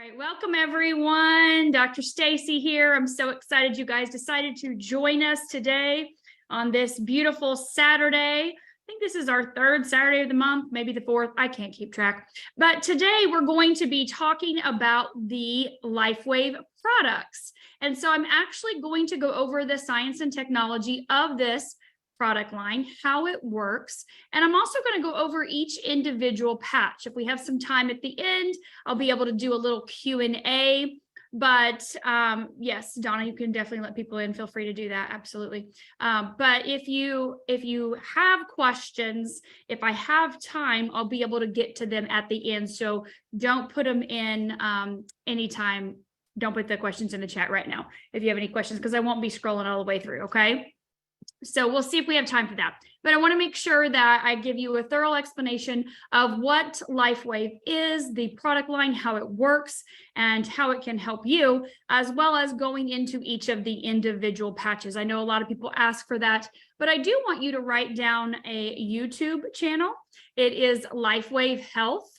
right, welcome everyone. Dr. Staci here. I'm so excited you guys decided to join us today on this beautiful Saturday. I think this is our third Saturday of the month, maybe the fourth. I can't keep track. But today we're going to be talking about the LifeWave products. And so I'm actually going to go over the science and technology of this product line, how it works. And I'm also going to go over each individual patch. If we have some time at the end, I'll be able to do a little Q&A. But yes, Donna, you can definitely let people in. Feel free to do that. Absolutely. But if you have questions, if I have time, I'll be able to get to them at the end. So don't put them in anytime. Don't put the questions in the chat right now if you have any questions, because I won't be scrolling all the way through. Okay. So we'll see if we have time for that. But I want to make sure that I give you a thorough explanation of what LifeWave is, the product line, how it works, and how it can help you, as well as going into each of the individual patches. I know a lot of people ask for that, but I do want you to write down a YouTube channel. It is LifeWave Health.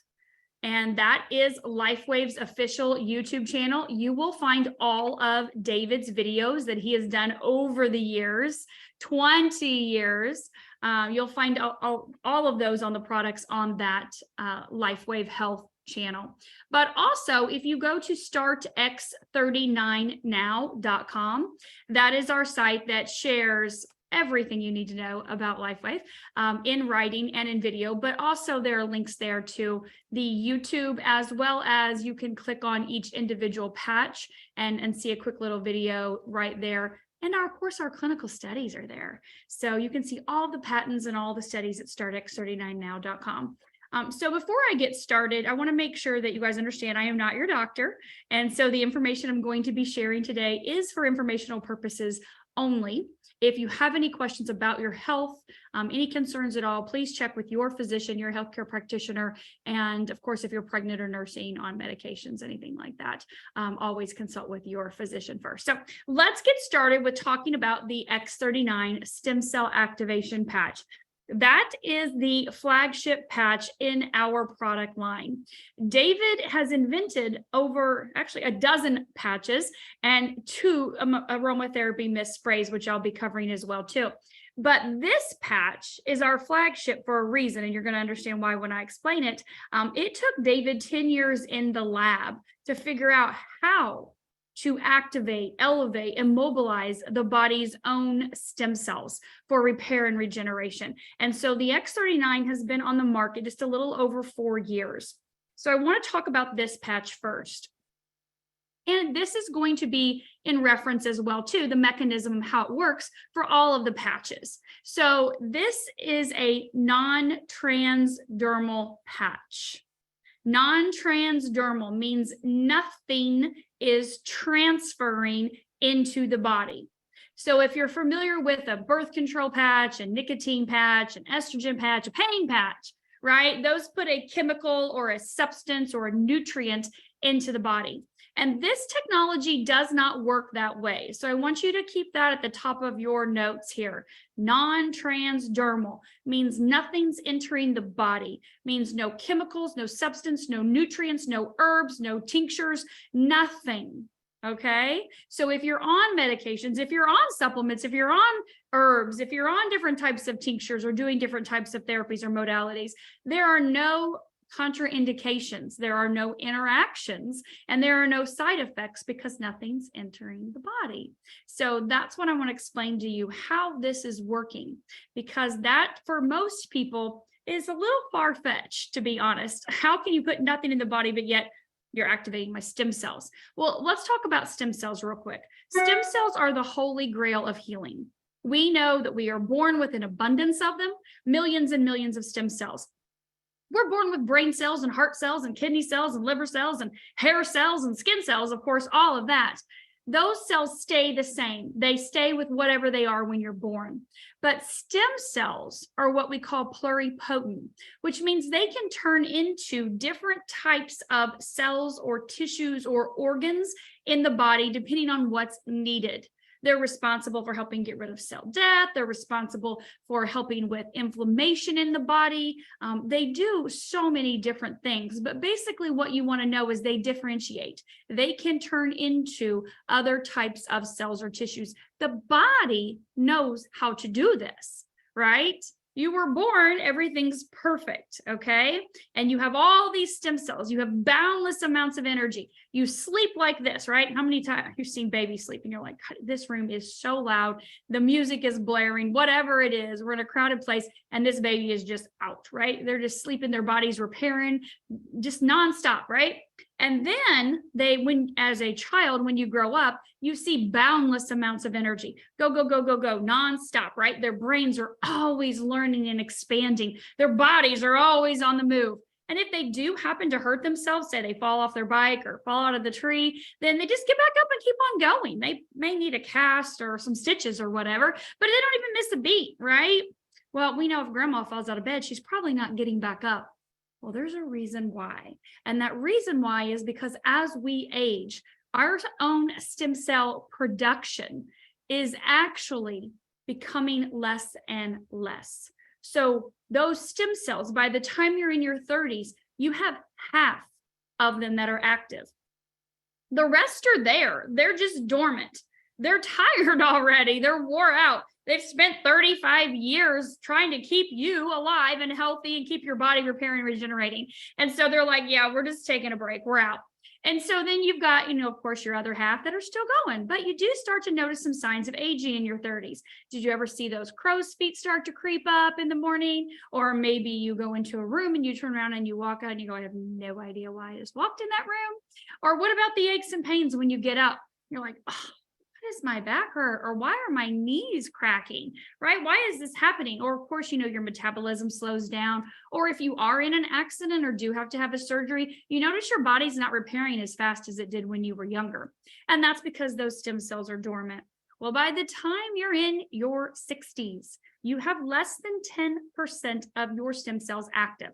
And that is LifeWave's official YouTube channel. You will find all of David's videos that he has done over the years, 20 years. You'll find all of those on the products on that LifeWave Health channel. But also, if you go to startx39now.com, that is our site that shares everything you need to know about LifeWave in writing and in video, but also there are links there to the YouTube, as well as you can click on each individual patch and see a quick little video right there. And of course, our clinical studies are there. So you can see all the patents and all the studies at startx39now.com. So before I get started, I want to make sure that you guys understand I am not your doctor. And so the information I'm going to be sharing today is for informational purposes only. If you have any questions about your health, any concerns at all, please check with your physician, your healthcare practitioner, and of course, if you're pregnant or nursing on medications, anything like that, always consult with your physician first. So let's get started with talking about the X39 stem cell activation patch. That is the flagship patch in our product line. David has invented over actually a dozen patches and 2 aromatherapy mist sprays, which I'll be covering as well too. But this patch is our flagship for a reason, and you're going to understand why when I explain it. It took David 10 years in the lab to figure out how to activate, elevate, and mobilize the body's own stem cells for repair and regeneration. And so the X39 has been on the market just a little over 4 years. So I want to talk about this patch first. And this is going to be in reference as well to the mechanism of how it works for all of the patches. So this is a non-transdermal patch. Non-transdermal means nothing is transferring into the body. So if you're familiar with a birth control patch, a nicotine patch, an estrogen patch, a pain patch, right? Those put a chemical or a substance or a nutrient into the body. And this technology does not work that way. So I want you to keep that at the top of your notes here. Non-transdermal means nothing's entering the body, means no chemicals, no substance, no nutrients, no herbs, no tinctures, nothing. Okay. So if you're on medications, if you're on supplements, if you're on herbs, if you're on different types of tinctures or doing different types of therapies or modalities, there are no contraindications, there are no interactions, and there are no side effects because nothing's entering the body. So that's what I want to explain to you, how this is working, because that for most people is a little far-fetched, to be honest. How can you put nothing in the body, but yet you're activating my stem cells? Well, let's talk about stem cells real quick. Stem cells are the holy grail of healing. We know that we are born with an abundance of them, millions and millions of stem cells. We're born with brain cells and heart cells and kidney cells and liver cells and hair cells and skin cells, of course, all of that. Those cells stay the same. They stay with whatever they are when you're born. But stem cells are what we call pluripotent, which means they can turn into different types of cells or tissues or organs in the body, depending on what's needed. They're responsible for helping get rid of cell death. They're responsible for helping with inflammation in the body. They do so many different things, but basically what you want to know is they differentiate. They can turn into other types of cells or tissues. The body knows how to do this, right? You were born, everything's perfect, okay? And you have all these stem cells. You have boundless amounts of energy. You sleep like this, right? How many times you've seen babies sleep and you're like, this room is so loud. The music is blaring, whatever it is. We're in a crowded place and this baby is just out, right? They're just sleeping, their body's repairing, just nonstop, right? And then as a child, when you grow up, you see boundless amounts of energy. Go, go, go, go, go, nonstop, right? Their brains are always learning and expanding. Their bodies are always on the move. And if they do happen to hurt themselves, say they fall off their bike or fall out of the tree, then they just get back up and keep on going. They may need a cast or some stitches or whatever, but they don't even miss a beat, right? Well, we know if grandma falls out of bed, she's probably not getting back up. Well, there's a reason why. And that reason why is because as we age, our own stem cell production is actually becoming less and less. So those stem cells, by the time you're in your 30s, you have half of them that are active. The rest are there. They're just dormant. They're tired already. They're wore out. They've spent 35 years trying to keep you alive and healthy and keep your body repairing and regenerating. And so they're like, yeah, we're just taking a break. We're out. And so then you've got, of course, your other half that are still going, but you do start to notice some signs of aging in your 30s. Did you ever see those crow's feet start to creep up in the morning? Or maybe you go into a room and you turn around and you walk out and you go, I have no idea why I just walked in that room. Or what about the aches and pains when you get up? You're like, oh, does my back hurt? Or why are my knees cracking, right? Why is this happening? Or of course, your metabolism slows down. Or if you are in an accident or do have to have a surgery, you notice your body's not repairing as fast as it did when you were younger. And that's because those stem cells are dormant. Well, by the time you're in your 60s, you have less than 10% of your stem cells active.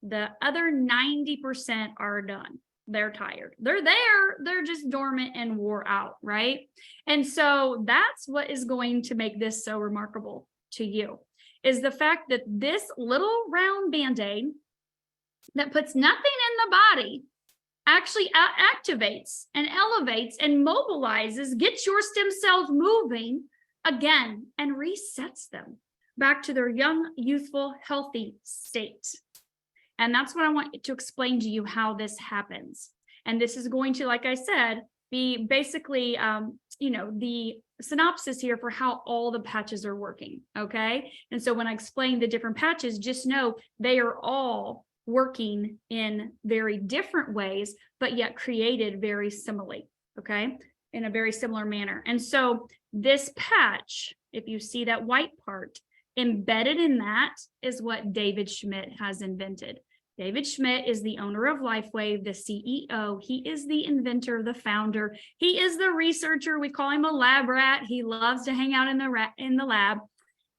The other 90% are done. They're tired. They're there. They're just dormant and wore out, right? And so that's what is going to make this so remarkable to you, is the fact that this little round Band-Aid that puts nothing in the body actually activates and elevates and mobilizes, gets your stem cells moving again and resets them back to their young, youthful, healthy state. And that's what I want to explain to you how this happens. And this is going to, like I said, be basically, the synopsis here for how all the patches are working, okay? And so when I explain the different patches, just know they are all working in very different ways, but yet created very similarly, okay? In a very similar manner. And so this patch, if you see that white part, embedded in that is what David Schmidt has invented. David Schmidt is the owner of LifeWave, the CEO. He is the inventor, the founder. He is the researcher. We call him a lab rat. He loves to hang out in the lab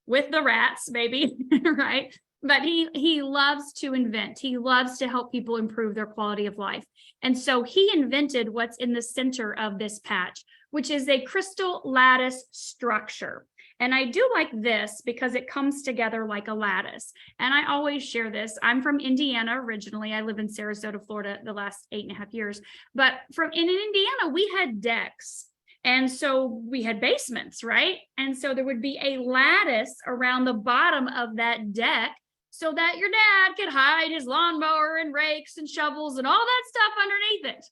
with the rats, baby, right? But he loves to invent. He loves to help people improve their quality of life. And so he invented what's in the center of this patch, which is a crystal lattice structure. And I do like this because it comes together like a lattice. And I always share this. I'm from Indiana originally. I live in Sarasota, Florida, the last 8.5 years. But in Indiana, we had decks. And so we had basements, right? And so there would be a lattice around the bottom of that deck so that your dad could hide his lawnmower and rakes and shovels and all that stuff underneath it.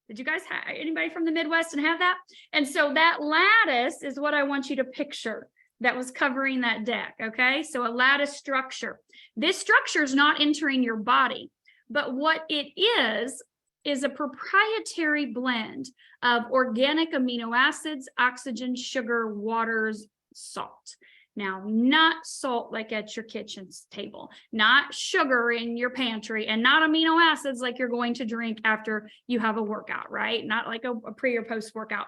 Did you guys have anybody from the Midwest and have that? And so that lattice is what I want you to picture that was covering that deck, okay? So a lattice structure. This structure is not entering your body, but what it is a proprietary blend of organic amino acids, oxygen, sugar, waters, salt. Now, not salt like at your kitchen table, not sugar in your pantry, and not amino acids like you're going to drink after you have a workout, right? Not like a pre or post workout.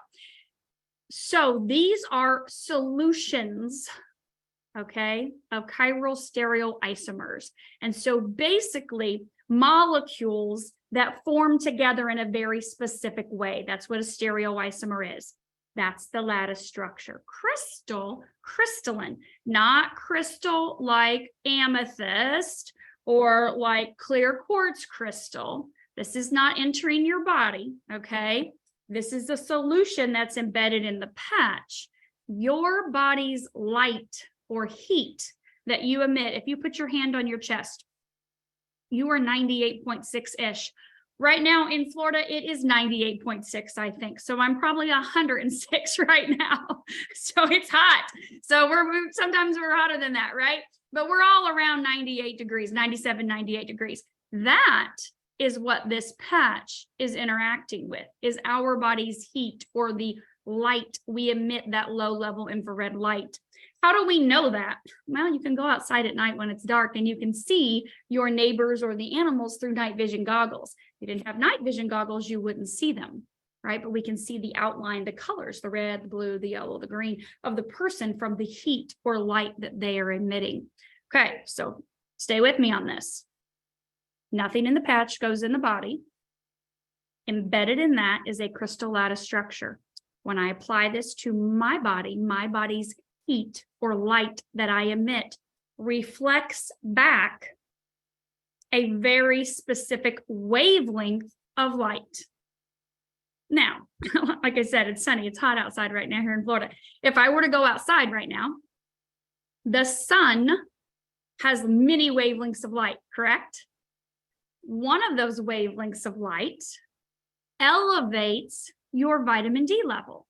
So these are solutions, okay, of chiral stereoisomers. And so basically molecules that form together in a very specific way. That's what a stereoisomer is. That's the lattice structure. Crystal, crystalline, not crystal like amethyst or like clear quartz crystal. This is not entering your body, okay? This is a solution that's embedded in the patch. Your body's light or heat that you emit, if you put your hand on your chest, you are 98.6-ish. Right now in Florida, it is 98.6, I think. So I'm probably 106 right now. So it's hot. So sometimes we're hotter than that, right? But we're all around 98 degrees, 97, 98 degrees. That is what this patch is interacting with, is our body's heat or the light. We emit that low-level infrared light. How do we know that? Well, you can go outside at night when it's dark and you can see your neighbors or the animals through night vision goggles. If you didn't have night vision goggles, you wouldn't see them, right? But we can see the outline, the colors, the red, the blue, the yellow, the green of the person from the heat or light that they are emitting. Okay, so stay with me on this. Nothing in the patch goes in the body. Embedded in that is a crystal lattice structure. When I apply this to my body's heat or light that I emit reflects back a very specific wavelength of light. Now, like I said, it's sunny, it's hot outside right now here in Florida. If I were to go outside right now, the sun has many wavelengths of light, correct? One of those wavelengths of light elevates your vitamin D level.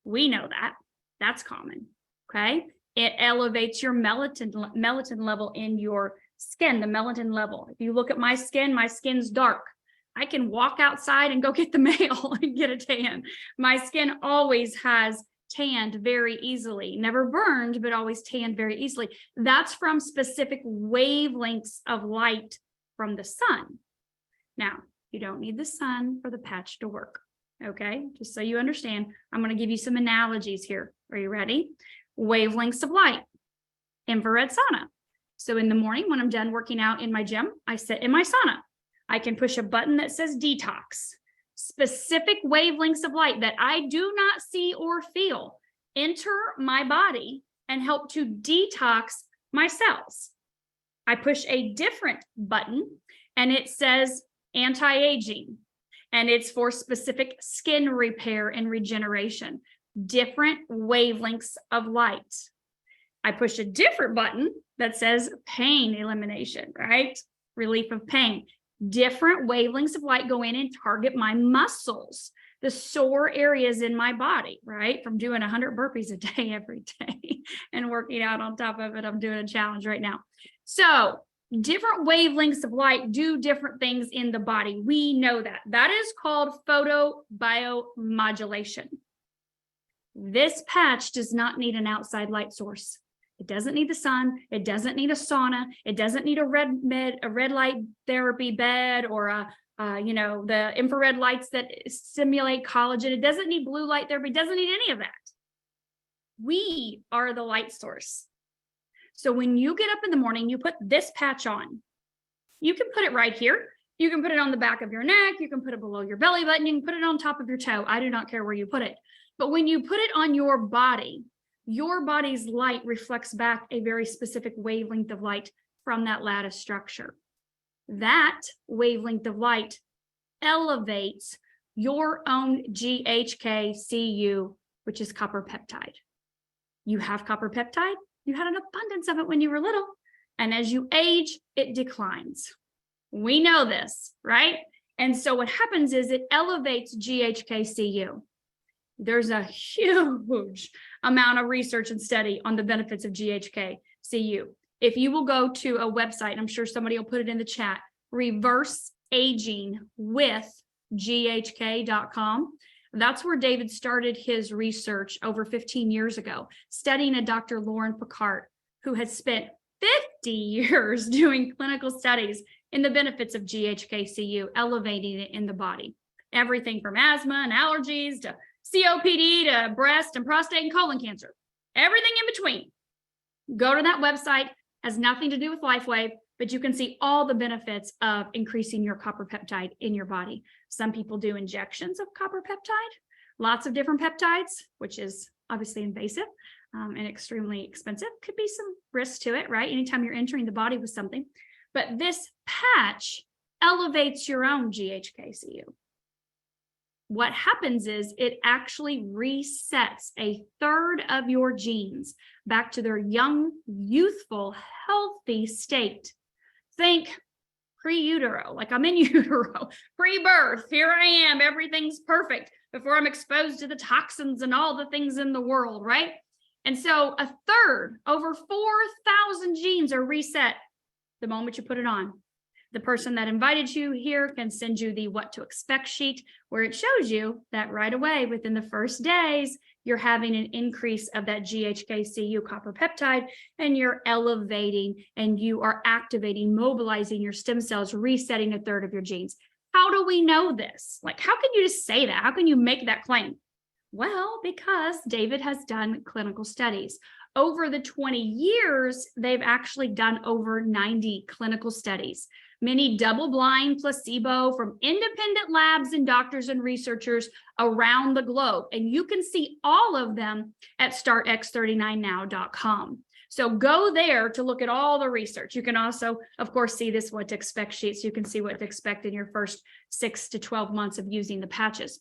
We know that. That's common. Okay. It elevates your melatonin level in your skin, the melatonin level. If you look at my skin's dark. I can walk outside and go get the mail and get a tan. My skin always has tanned very easily, never burned, but always tanned very easily. That's from specific wavelengths of light from the sun. Now, you don't need the sun for the patch to work. Okay, just so you understand, I'm going to give you some analogies here. Are you ready? Wavelengths of light, infrared sauna. So in the morning when I'm done working out in my gym, I sit in my sauna. I can push a button that says detox. Specific wavelengths of light that I do not see or feel enter my body and help to detox my cells. I push a different button and it says anti-aging, and it's for specific skin repair and regeneration. Different wavelengths of light. I push a different button that says pain elimination, right? Relief of pain. Different wavelengths of light go in and target my muscles, the sore areas in my body, right? From doing 100 burpees a day every day and working out on top of it. I'm doing a challenge right now. So different wavelengths of light do different things in the body. We know that. That is called photobiomodulation. This patch does not need an outside light source. It doesn't need the sun. It doesn't need a sauna. It doesn't need a red light therapy bed or the infrared lights that stimulate collagen. It doesn't need blue light therapy. It doesn't need any of that. We are the light source. So when you get up in the morning, you put this patch on. You can put it right here. You can put it on the back of your neck. You can put it below your belly button. You can put it on top of your toe. I do not care where you put it. But when you put it on your body's light reflects back a very specific wavelength of light from that lattice structure. That wavelength of light elevates your own GHK-Cu, which is copper peptide. You have copper peptide. You had an abundance of it when you were little. And as you age, it declines. We know this, right? And so what happens is it elevates GHK-Cu. There's a huge amount of research and study on the benefits of GHK-Cu. If you will go to a website, and I'm sure somebody will put it in the chat, reverseagingwithghk.com. That's where David started his research over 15 years ago, studying a Dr. Lauren Picard, who had spent 50 years doing clinical studies in the benefits of GHK-Cu, elevating it in the body. Everything from asthma and allergies to COPD to breast and prostate and colon cancer, everything in between. Go to that website. Has nothing to do with LifeWave, but you can see all the benefits of increasing your copper peptide in your body. Some people do injections of copper peptide. Lots of different peptides, which is obviously invasive and extremely expensive. Could be some risk to it, right? Anytime you're entering the body with something. But this patch elevates your own GHKCU. What happens is it actually resets a third of your genes back to their young, youthful, healthy state. Think pre-utero, like I'm in utero, pre-birth, here I am, everything's perfect before I'm exposed to the toxins and all the things in the world, right? And so a third, over 4,000 genes are reset the moment you put it on. The person that invited you here can send you the what to expect sheet, where it shows you that right away within the first days, you're having an increase of that GHKCU copper peptide, and you're elevating and you are activating, mobilizing your stem cells, resetting a third of your genes. How do we know this? Like, how can you just say that? How can you make that claim? Well, because David has done clinical studies. Over the 20 years, they've actually done over 90 clinical studies, many double-blind, placebo, from independent labs and doctors and researchers around the globe. And you can see all of them at startx39now.com. So go there to look at all the research. You can also, of course, see this what to expect sheet, so you can see what to expect in your first 6 to 12 months of using the patches.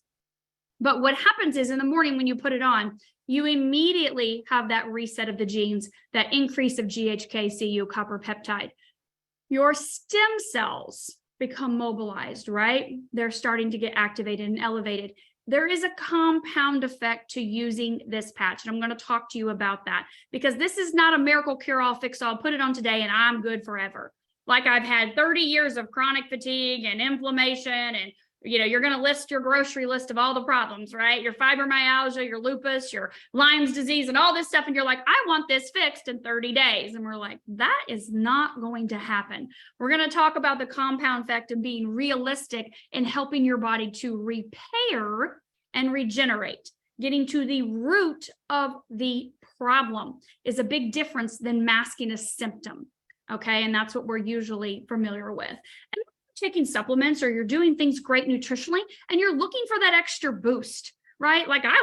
But what happens is in the morning when you put it on, you immediately have that reset of the genes, that increase of GHKCU copper peptide. Your stem cells become mobilized, right? They're starting to get activated and elevated. There is a compound effect to using this patch, and I'm going to talk to you about that, because this is not a miracle cure-all, fix-all, put it on today and I'm good forever. Like I've had 30 years of chronic fatigue and inflammation, and you're going to list your grocery list of all the problems, right? Your fibromyalgia, your lupus, your Lyme's disease, and all this stuff. And you're like, I want this fixed in 30 days. And we're like, that is not going to happen. We're going to talk about the compound effect and being realistic in helping your body to repair and regenerate. Getting to the root of the problem is a big difference than masking a symptom. Okay. And that's what we're usually familiar with. And taking supplements, or you're doing things great nutritionally and you're looking for that extra boost, right? Like I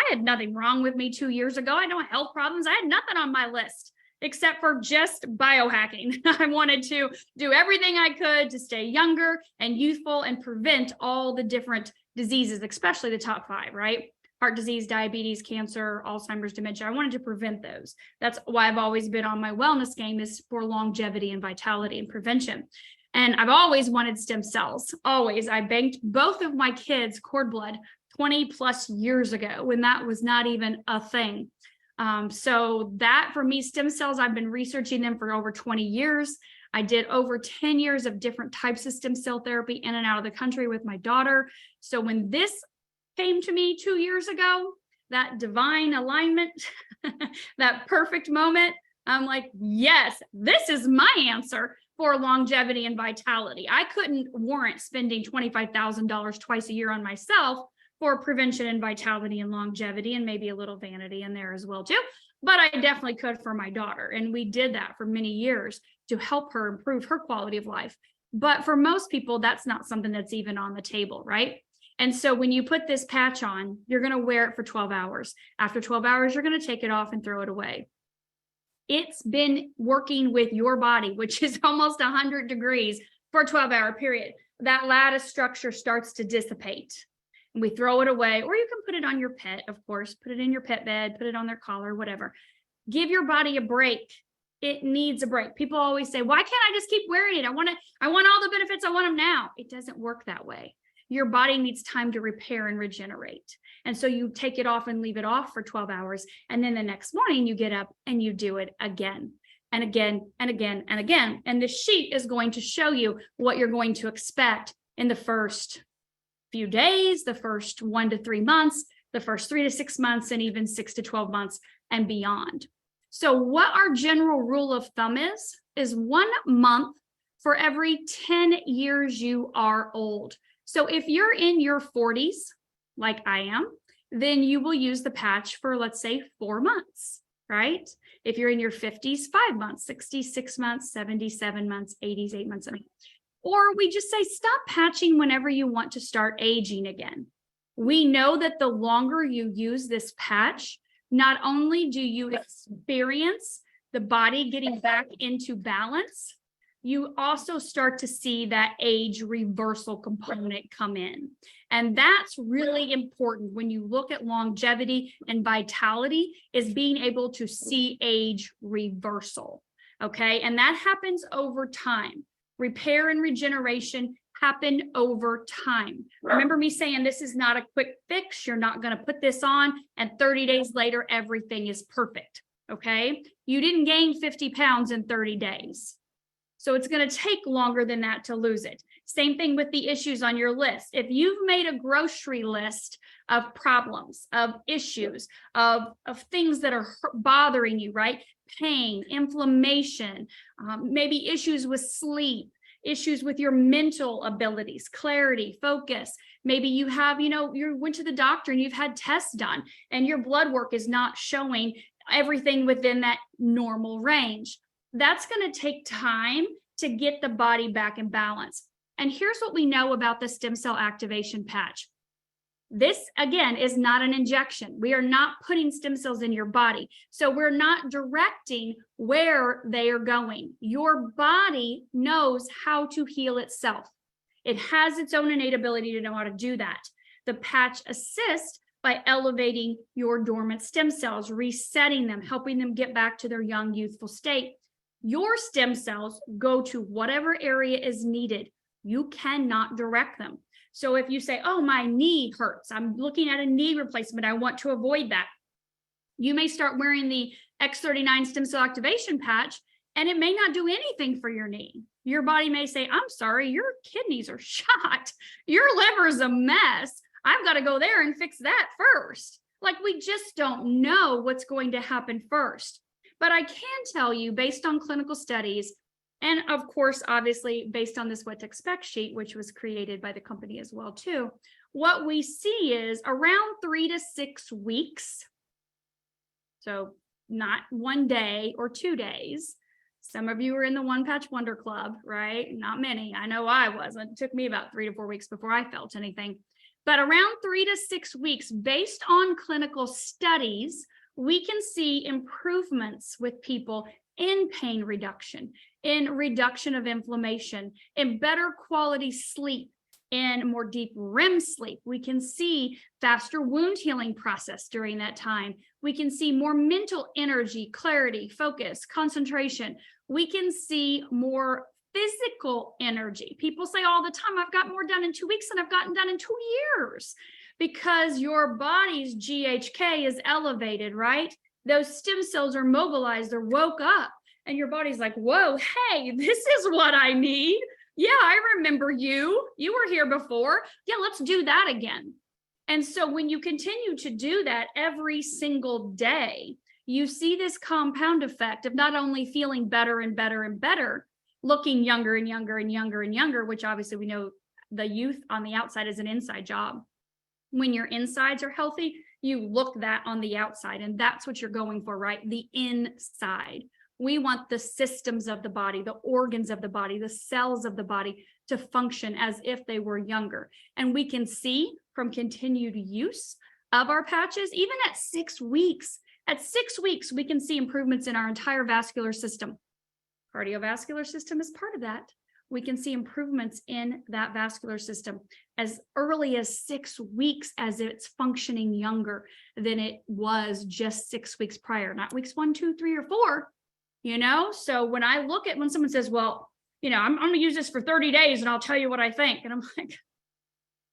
had nothing wrong with me 2 years ago. I had no health problems. I had nothing on my list except for just biohacking. I wanted to do everything I could to stay younger and youthful and prevent all the different diseases, especially the top 5, right? Heart disease, diabetes, cancer, Alzheimer's, dementia. I wanted to prevent those. That's why I've always been on my wellness game, is for longevity and vitality and prevention. And I've always wanted stem cells, always. I banked both of my kids' cord blood 20 plus years ago when that was not even a thing. So that for me, stem cells, I've been researching them for over 20 years. I did over 10 years of different types of stem cell therapy in and out of the country with my daughter. So when this came to me 2 years ago, that divine alignment, that perfect moment, I'm like, yes, this is my answer for longevity and vitality. I couldn't warrant spending $25,000 twice a year on myself for prevention and vitality and longevity, and maybe a little vanity in there as well too. But I definitely could for my daughter. And we did that for many years to help her improve her quality of life. But for most people, that's not something that's even on the table, right? And so when you put this patch on, you're going to wear it for 12 hours. After 12 hours, you're going to take it off and throw it away. It's been working with your body, which is almost 100 degrees for a 12-hour period. That lattice structure starts to dissipate and we throw it away, or you can put it on your pet, of course, put it in your pet bed, put it on their collar, whatever. Give your body a break. It needs a break. People always say, why can't I just keep wearing it? I want all the benefits. I want them now. It doesn't work that way. Your body needs time to repair and regenerate. And so you take it off and leave it off for 12 hours. And then the next morning you get up and you do it again and again and again and again. And the sheet is going to show you what you're going to expect in the first few days, the first 1 to 3 months, the first 3 to 6 months, and even 6 to 12 months and beyond. So what our general rule of thumb is 1 month for every 10 years you are old. So if you're in your 40s, like I am, then you will use the patch for, let's say, 4 months, right? If you're in your 50s, 5 months, 66 months, 77 months, 80s, 8 months. Or we just say, stop patching whenever you want to start aging again. We know that the longer you use this patch, not only do you experience the body getting back into balance, you also start to see that age reversal component come in. And that's really important when you look at longevity and vitality, is being able to see age reversal. Okay, and that happens over time. Repair and regeneration happen over time. Remember me saying this is not a quick fix. You're not going to put this on and 30 days later, everything is perfect. Okay, you didn't gain 50 pounds in 30 days. So it's going to take longer than that to lose it. Same thing with the issues on your list. If you've made a grocery list of problems, of issues, of things that are bothering you, right? Pain, inflammation, maybe issues with sleep, issues with your mental abilities, clarity, focus. Maybe you have, you went to the doctor and you've had tests done and your blood work is not showing everything within that normal range. That's going to take time to get the body back in balance. And here's what we know about the stem cell activation patch. This, again, is not an injection. We are not putting stem cells in your body. So we're not directing where they are going. Your body knows how to heal itself. It has its own innate ability to know how to do that. The patch assists by elevating your dormant stem cells, resetting them, helping them get back to their young, youthful state. Your stem cells go to whatever area is needed. You cannot direct them. So if you say, oh, my knee hurts, I'm looking at a knee replacement, I want to avoid that. You may start wearing the X39 stem cell activation patch, and it may not do anything for your knee. Your body may say, I'm sorry, your kidneys are shot. Your liver's a mess. I've got to go there and fix that first. Like, we just don't know what's going to happen first. But I can tell you, based on clinical studies, and of course, obviously, based on this what to expect sheet, which was created by the company as well, too, what we see is around 3 to 6 weeks. So not 1 day or 2 days. Some of you are in the One Patch Wonder Club, right? Not many. I know I wasn't. It took me about 3 to 4 weeks before I felt anything. But around 3 to 6 weeks, based on clinical studies, we can see improvements with people in pain reduction, in reduction of inflammation, in better quality sleep, in more deep REM sleep. We can see faster wound healing process during that time. We can see more mental energy, clarity, focus, concentration. We can see more physical energy. People say all the time, I've got more done in 2 weeks than I've gotten done in 2 years. Because your body's GHK is elevated, right? Those stem cells are mobilized, they're woke up, and your body's like, whoa, hey, this is what I need. Yeah, I remember you. You were here before. Yeah, let's do that again. And so when you continue to do that every single day, you see this compound effect of not only feeling better and better and better, looking younger and younger and younger and younger, which obviously we know the youth on the outside is an inside job. When your insides are healthy, you look that on the outside, and that's what you're going for, right? The inside. We want the systems of the body, the organs of the body, the cells of the body to function as if they were younger. And we can see from continued use of our patches, even at 6 weeks. At 6 weeks, we can see improvements in our entire vascular system. Cardiovascular system is part of that. We can see improvements in that vascular system as early as 6 weeks, as it's functioning younger than it was just 6 weeks prior, not weeks 1, 2, 3, or 4, So when I look at when someone says, well, I'm going to use this for 30 days and I'll tell you what I think. And I'm like,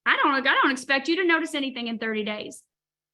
I don't expect you to notice anything in 30 days.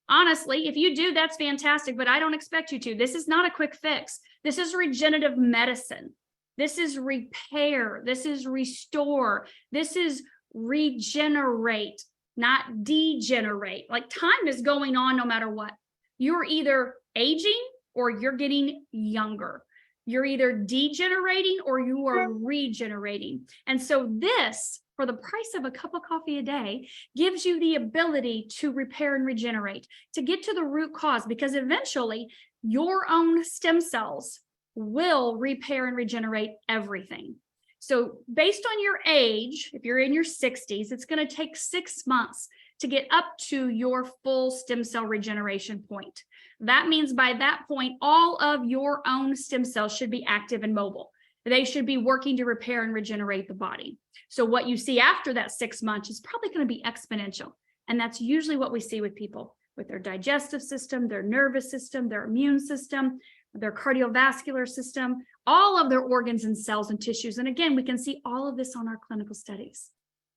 Honestly, if you do, that's fantastic, but I don't expect you to. This is not a quick fix. This is regenerative medicine. This is repair. This is restore. This is regenerate, not degenerate. Like, time is going on no matter what. You're either aging or you're getting younger. You're either degenerating or you are regenerating. And so this, for the price of a cup of coffee a day, gives you the ability to repair and regenerate, to get to the root cause, because eventually your own stem cells will repair and regenerate everything. So based on your age, if you're in your 60s, it's going to take 6 months to get up to your full stem cell regeneration point. That means by that point, all of your own stem cells should be active and mobile. They should be working to repair and regenerate the body. So what you see after that 6 months is probably going to be exponential. And that's usually what we see with people with their digestive system, their nervous system, their immune system, their cardiovascular system, all of their organs and cells and tissues. And again, we can see all of this on our clinical studies.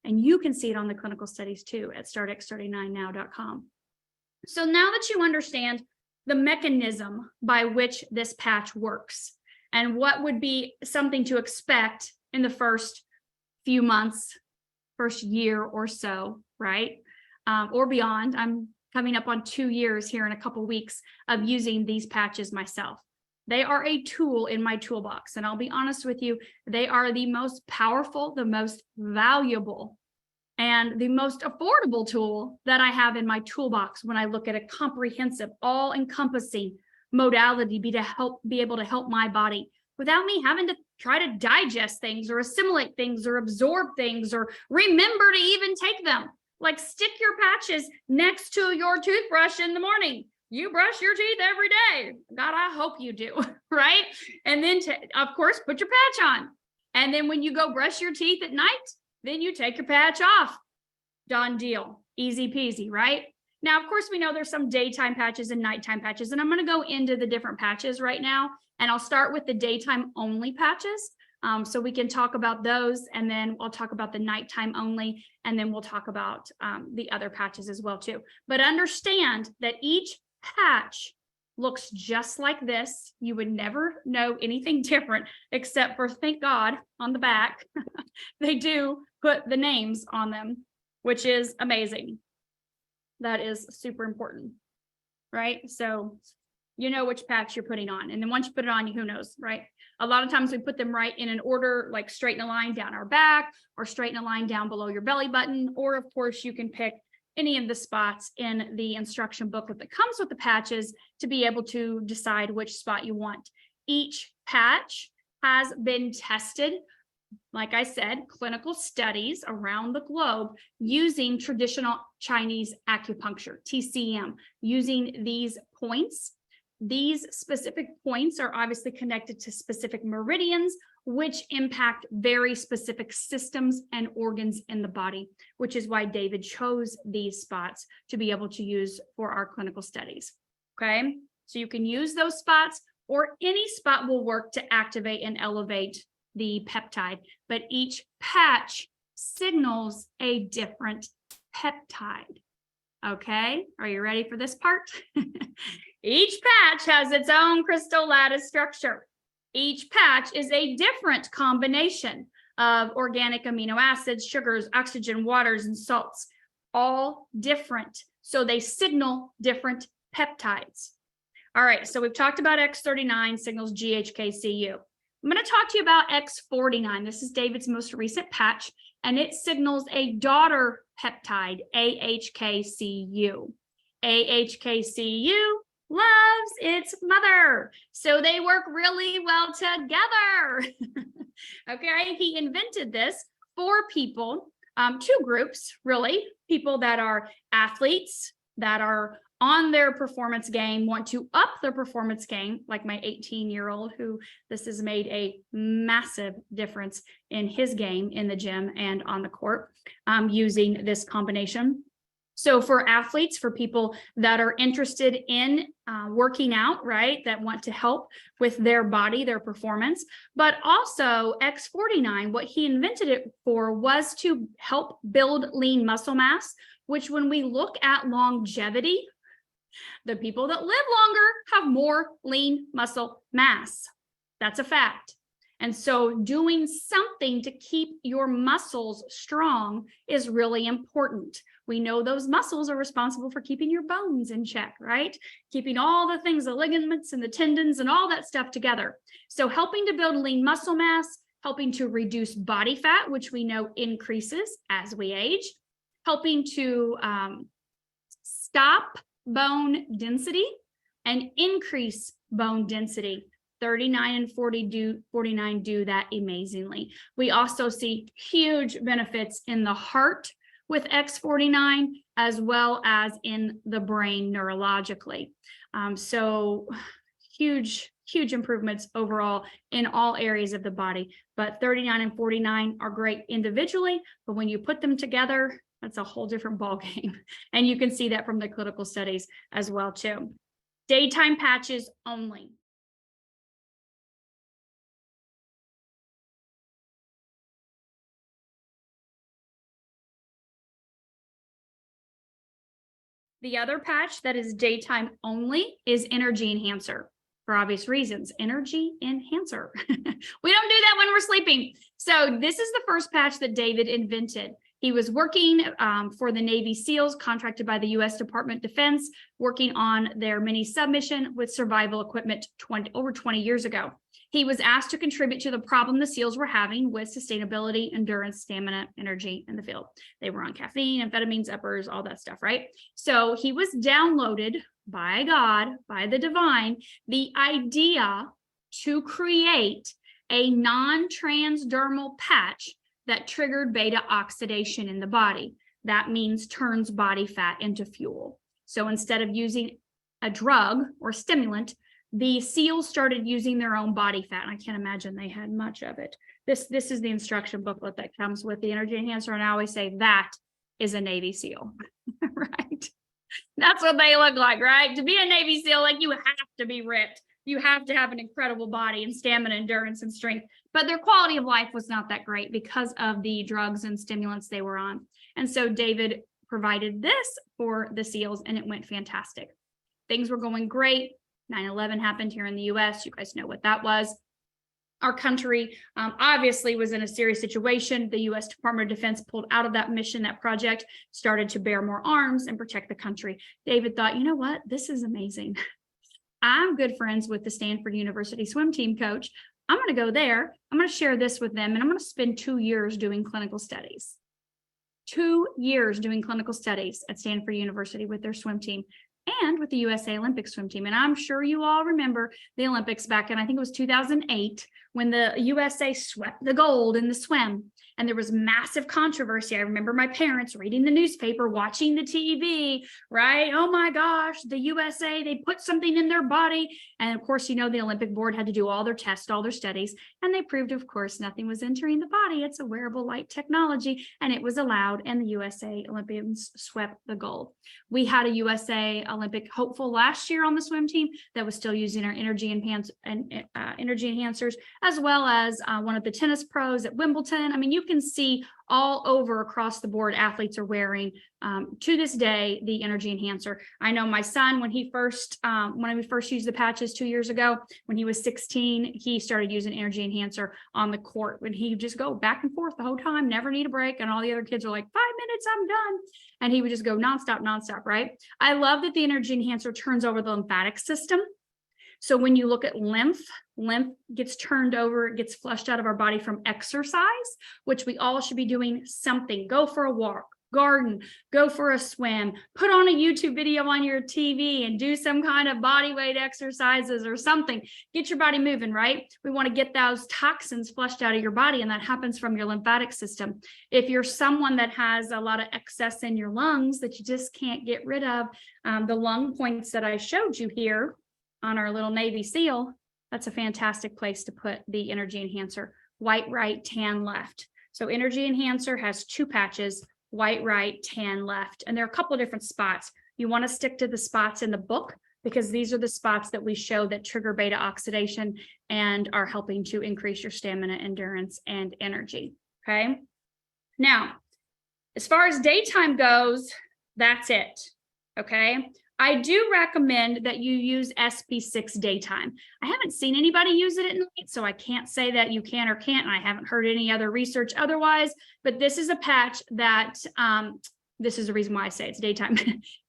And you can see it on the clinical studies too at startx39now.com. So now that you understand the mechanism by which this patch works and what would be something to expect in the first few months, first year or so, right? Or beyond. I'm coming up on 2 years here in a couple weeks of using these patches myself. They are a tool in my toolbox. And I'll be honest with you, they are the most powerful, the most valuable, and the most affordable tool that I have in my toolbox when I look at a comprehensive, all-encompassing modality be able to help my body without me having to try to digest things or assimilate things or absorb things or remember to even take them. Like stick your patches next to your toothbrush in the morning. You brush your teeth every day. God, I hope you do, right? And then, of course, put your patch on. And then when you go brush your teeth at night, then you take your patch off. Done deal. Easy peasy, right? Now, of course, we know there's some daytime patches and nighttime patches, and I'm going to go into the different patches right now. And I'll start with the daytime only patches. So we can talk about those, and then I'll talk about the nighttime only, and then we'll talk about the other patches as well too. But understand that each patch looks just like this. You would never know anything different, except for, thank God, on the back, they do put the names on them, which is amazing. That is super important, right? So you know which patch you're putting on. And then once you put it on, who knows, right? A lot of times we put them right in an order, like straight in a line down our back or straight in a line down below your belly button. Or of course you can pick any of the spots in the instruction booklet that comes with the patches to be able to decide which spot you want. Each patch has been tested, like I said, clinical studies around the globe using traditional Chinese acupuncture, TCM, using these points. These specific points are obviously connected to specific meridians, which impact very specific systems and organs in the body, which is why David chose these spots to be able to use for our clinical studies. Okay, so you can use those spots, or any spot will work to activate and elevate the peptide, but each patch signals a different peptide. Okay, are you ready for this part? Each patch has its own crystal lattice structure. Each patch is a different combination of organic amino acids, sugars, oxygen, waters, and salts, all different. So they signal different peptides. All right, so we've talked about X39 signals GHKCU. I'm going to talk to you about X49. This is David's most recent patch, and it signals a daughter peptide, AHKCU. AHKCU loves its mother, so they work really well together. Okay, he invented this for people, two groups, really, people that are athletes, that are on their performance game, want to up their performance game, like my 18-year-old, who this has made a massive difference in his game in the gym and on the court, using this combination. So for athletes, for people that are interested in working out, right, that want to help with their body, their performance, but also X49, what he invented it for was to help build lean muscle mass, which when we look at longevity, the people that live longer have more lean muscle mass. That's a fact. And so doing something to keep your muscles strong is really important. We know those muscles are responsible for keeping your bones in check, right? Keeping all the things, the ligaments and the tendons and all that stuff together. So helping to build lean muscle mass, helping to reduce body fat, which we know increases as we age, helping to stop bone density and increase bone density. 39 and 49 do that amazingly. We also see huge benefits in the heart, with X49, as well as in the brain neurologically. So huge improvements overall in all areas of the body. But 39 and 49 are great individually, but when you put them together, that's a whole different ball game. And you can see that from the clinical studies as well too. Daytime patches only. The other patch that is daytime only is energy enhancer, for obvious reasons. Energy enhancer. We don't do that when we're sleeping. So this is the first patch that David invented. He was working for the Navy SEALs, contracted by the U.S. Department of Defense, working on their mini submission with survival equipment over 20 years ago. He was asked to contribute to the problem the SEALs were having with sustainability, endurance, stamina, energy in the field. They were on caffeine, amphetamines, uppers, all that stuff, right? So he was downloaded by God, by the divine, the idea to create a non-transdermal patch that triggered beta oxidation in the body. That means turns body fat into fuel. So instead of using a drug or stimulant, the SEALs started using their own body fat. And I can't imagine they had much of it. This is the instruction booklet that comes with the energy enhancer. And I always say that is a Navy SEAL, right? That's what they look like, right? To be a Navy SEAL, like you have to be ripped. You have to have an incredible body and stamina, endurance, and strength. But their quality of life was not that great because of the drugs and stimulants they were on. And so David provided this for the SEALs, and it went fantastic. Things were going great. 9/11 happened here in the US. You guys know what that was. Our country obviously was in a serious situation. The US Department of Defense pulled out of that mission, that project, started to bear more arms and protect the country. David thought, you know what? This is amazing. I'm good friends with the Stanford University swim team coach. I'm going to go there. I'm going to share this with them, and I'm going to spend 2 years doing clinical studies. 2 years doing clinical studies at Stanford University with their swim team and with the USA Olympic swim team. And I'm sure you all remember the Olympics back in, I think it was 2008, when the USA swept the gold in the swim. And there was massive controversy. I remember my parents reading the newspaper, watching the TV, right? Oh my gosh, the USA, they put something in their body. And of course, you know, the Olympic board had to do all their tests, all their studies, and they proved, of course, nothing was entering the body. It's a wearable light technology, and it was allowed, and the USA Olympians swept the gold. We had a USA Olympic hopeful last year on the swim team that was still using our energy enhancers, as well as one of the tennis pros at Wimbledon. I mean, you can see all over across the board, athletes are wearing, to this day, the energy enhancer. I know my son, when we first used the patches 2 years ago, when he was 16, he started using energy enhancer on the court, when he would just go back and forth the whole time, never need a break. And all the other kids are like, 5 minutes, I'm done. And he would just go nonstop, right? I love that the energy enhancer turns over the lymphatic system. So when you look at lymph gets turned over, gets flushed out of our body from exercise, which we all should be doing something. Go for a walk, garden, go for a swim, put on a YouTube video on your TV and do some kind of body weight exercises or something. Get your body moving, right? We want to get those toxins flushed out of your body, and that happens from your lymphatic system. If you're someone that has a lot of excess in your lungs that you just can't get rid of, the lung points that I showed you here on our little Navy SEAL, that's a fantastic place to put the energy enhancer. White right, tan left. So energy enhancer has 2 patches, white right, tan left. And there are a couple of different spots. You want to stick to the spots in the book because these are the spots that we show that trigger beta oxidation and are helping to increase your stamina, endurance, and energy. Okay. Now, as far as daytime goes, that's it. Okay. I do recommend that you use SP6 daytime. I haven't seen anybody use it at night, so I can't say that you can or can't, and I haven't heard any other research otherwise, but this is a patch that, this is the reason why I say it's daytime,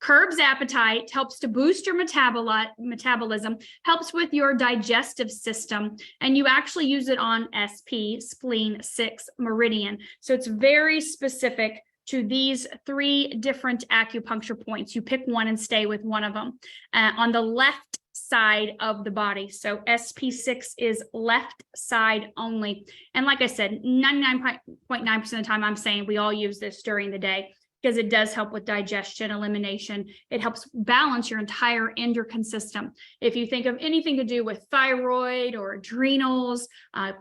curbs appetite, helps to boost your metabolism, helps with your digestive system, and you actually use it on SP, spleen 6 meridian. So it's very specific to these 3 different acupuncture points. You pick one and stay with one of them on the left side of the body. So SP6 is left side only. And like I said, 99.9% of the time I'm saying we all use this during the day. because it does help with digestion, elimination. It helps balance your entire endocrine system. If you think of anything to do with thyroid or adrenals,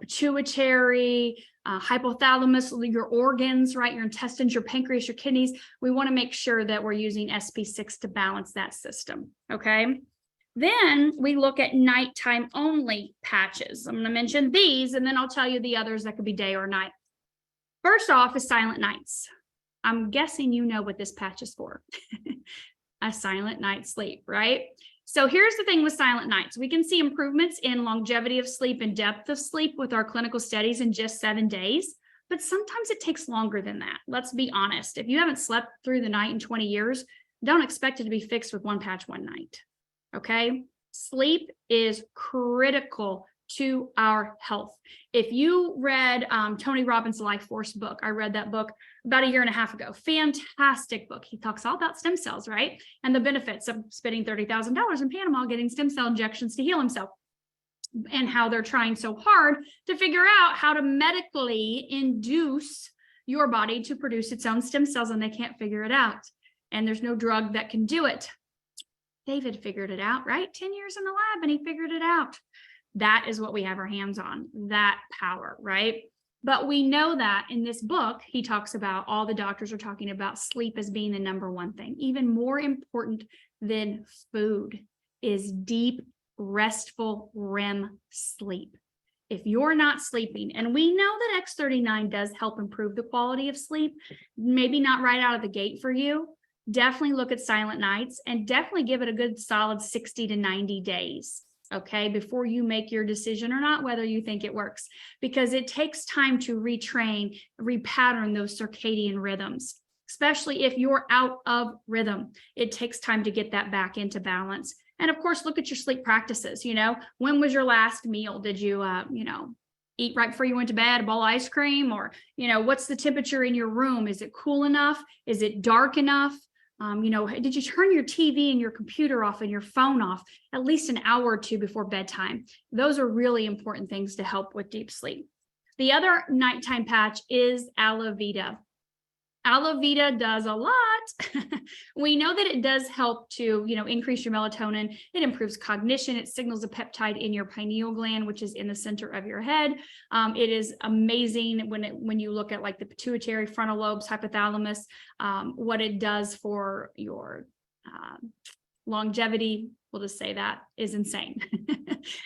pituitary, hypothalamus, your organs, right? Your intestines, your pancreas, your kidneys, we want to make sure that we're using SP6 to balance that system, okay? Then we look at nighttime only patches. I'm going to mention these, and then I'll tell you the others that could be day or night. First off is silent nights. I'm guessing you know what this patch is for. A silent night sleep, right? So here's the thing with silent nights. We can see improvements in longevity of sleep and depth of sleep with our clinical studies in just 7 days, but sometimes it takes longer than that. Let's be honest. If you haven't slept through the night in 20 years, don't expect it to be fixed with one patch one night, okay? Sleep is critical to our health. If you read Tony Robbins' Life Force book, I read that book about 1.5 years ago. Fantastic book. He talks all about stem cells, right? And the benefits of spending $30,000 in Panama getting stem cell injections to heal himself, and how they're trying so hard to figure out how to medically induce your body to produce its own stem cells, and they can't figure it out. And there's no drug that can do it. David figured it out, right? 10 years in the lab, and he figured it out. That is what we have our hands on, that power, right? But we know that in this book, he talks about, all the doctors are talking about sleep as being the number one thing. Even more important than food is deep, restful REM sleep. If you're not sleeping, and we know that X39 does help improve the quality of sleep, maybe not right out of the gate for you, definitely look at silent nights and definitely give it a good solid 60 to 90 days. Okay, before you make your decision or not, whether you think it works, because it takes time to retrain, repattern those circadian rhythms, especially if you're out of rhythm. It takes time to get that back into balance. And of course, look at your sleep practices. You know, when was your last meal? Did you, eat right before you went to bed, a bowl of ice cream? Or, what's the temperature in your room? Is it cool enough? Is it dark enough? Did you turn your TV and your computer off and your phone off at least an hour or two before bedtime? Those are really important things to help with deep sleep. The other nighttime patch is aloe vera. Aloe vera does a lot. We know that it does help to, increase your melatonin. It improves cognition. It signals a peptide in your pineal gland, which is in the center of your head. It is amazing when you look at like the pituitary, frontal lobes, hypothalamus, what it does for your longevity. We'll just say that is insane.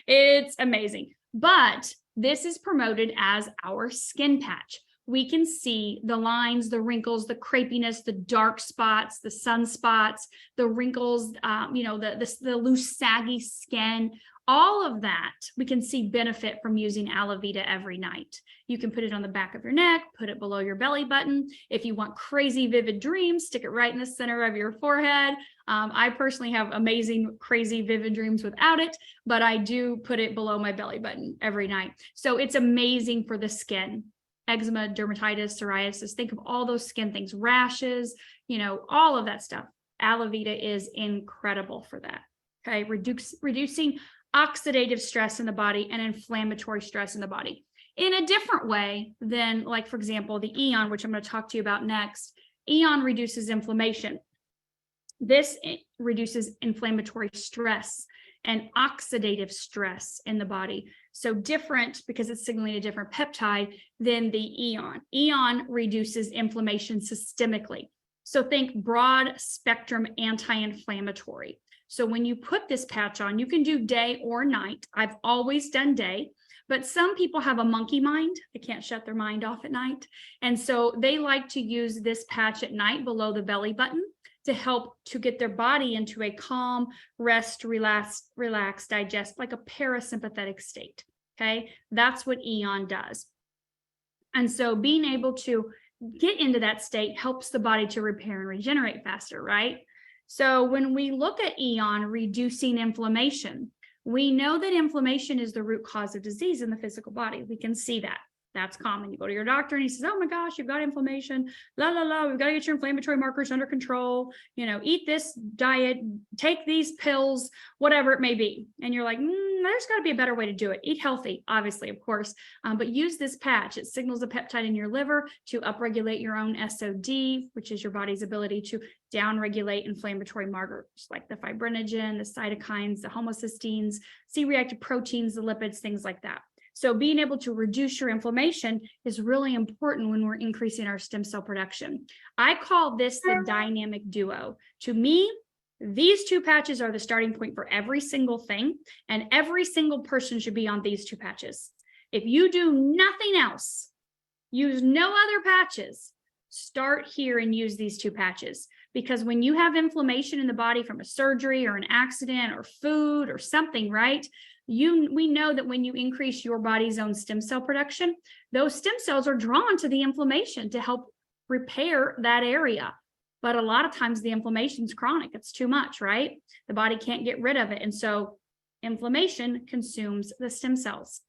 It's amazing. But this is promoted as our skin patch. We can see the lines, the wrinkles, the crepiness, the dark spots, the sunspots, the wrinkles, the loose, saggy skin, all of that. We can see benefit from using aloe vera every night. You can put it on the back of your neck, put it below your belly button. If you want crazy, vivid dreams, stick it right in the center of your forehead. I personally have amazing, crazy, vivid dreams without it, but I do put it below my belly button every night. So it's amazing for the skin. Eczema, dermatitis, psoriasis, think of all those skin things, rashes, all of that stuff. Aloe vera is incredible for that. Okay, reducing oxidative stress in the body and inflammatory stress in the body in a different way than, like, for example, the Eon, which I'm going to talk to you about next. Eon reduces inflammation. This reduces inflammatory stress and oxidative stress in the body. So different because it's signaling a different peptide than the Eon. Eon reduces inflammation systemically. So think broad spectrum anti-inflammatory. So when you put this patch on, you can do day or night. I've always done day, but some people have a monkey mind. They can't shut their mind off at night. And so they like to use this patch at night below the belly button to help to get their body into a calm, rest, relax, digest, like a parasympathetic state. Okay, that's what Eon does. And so being able to get into that state helps the body to repair and regenerate faster, right? So when we look at Eon reducing inflammation, we know that inflammation is the root cause of disease in the physical body. We can see that. That's common. You go to your doctor and he says, oh my gosh, you've got inflammation, we've got to get your inflammatory markers under control, eat this diet, take these pills, whatever it may be. And you're like, there's got to be a better way to do it. Eat healthy, obviously, of course, but use this patch. It signals a peptide in your liver to upregulate your own SOD, which is your body's ability to downregulate inflammatory markers like the fibrinogen, the cytokines, the homocysteines, C-reactive proteins, the lipids, things like that. So being able to reduce your inflammation is really important when we're increasing our stem cell production. I call this the dynamic duo. To me, these two patches are the starting point for every single thing, and every single person should be on these two patches. If you do nothing else, use no other patches, start here and use these two patches. Because when you have inflammation in the body from a surgery or an accident or food or something, right? We know that when you increase your body's own stem cell production, those stem cells are drawn to the inflammation to help repair that area. But a lot of times the inflammation is chronic. It's too much, right? The body can't get rid of it. And so inflammation consumes the stem cells.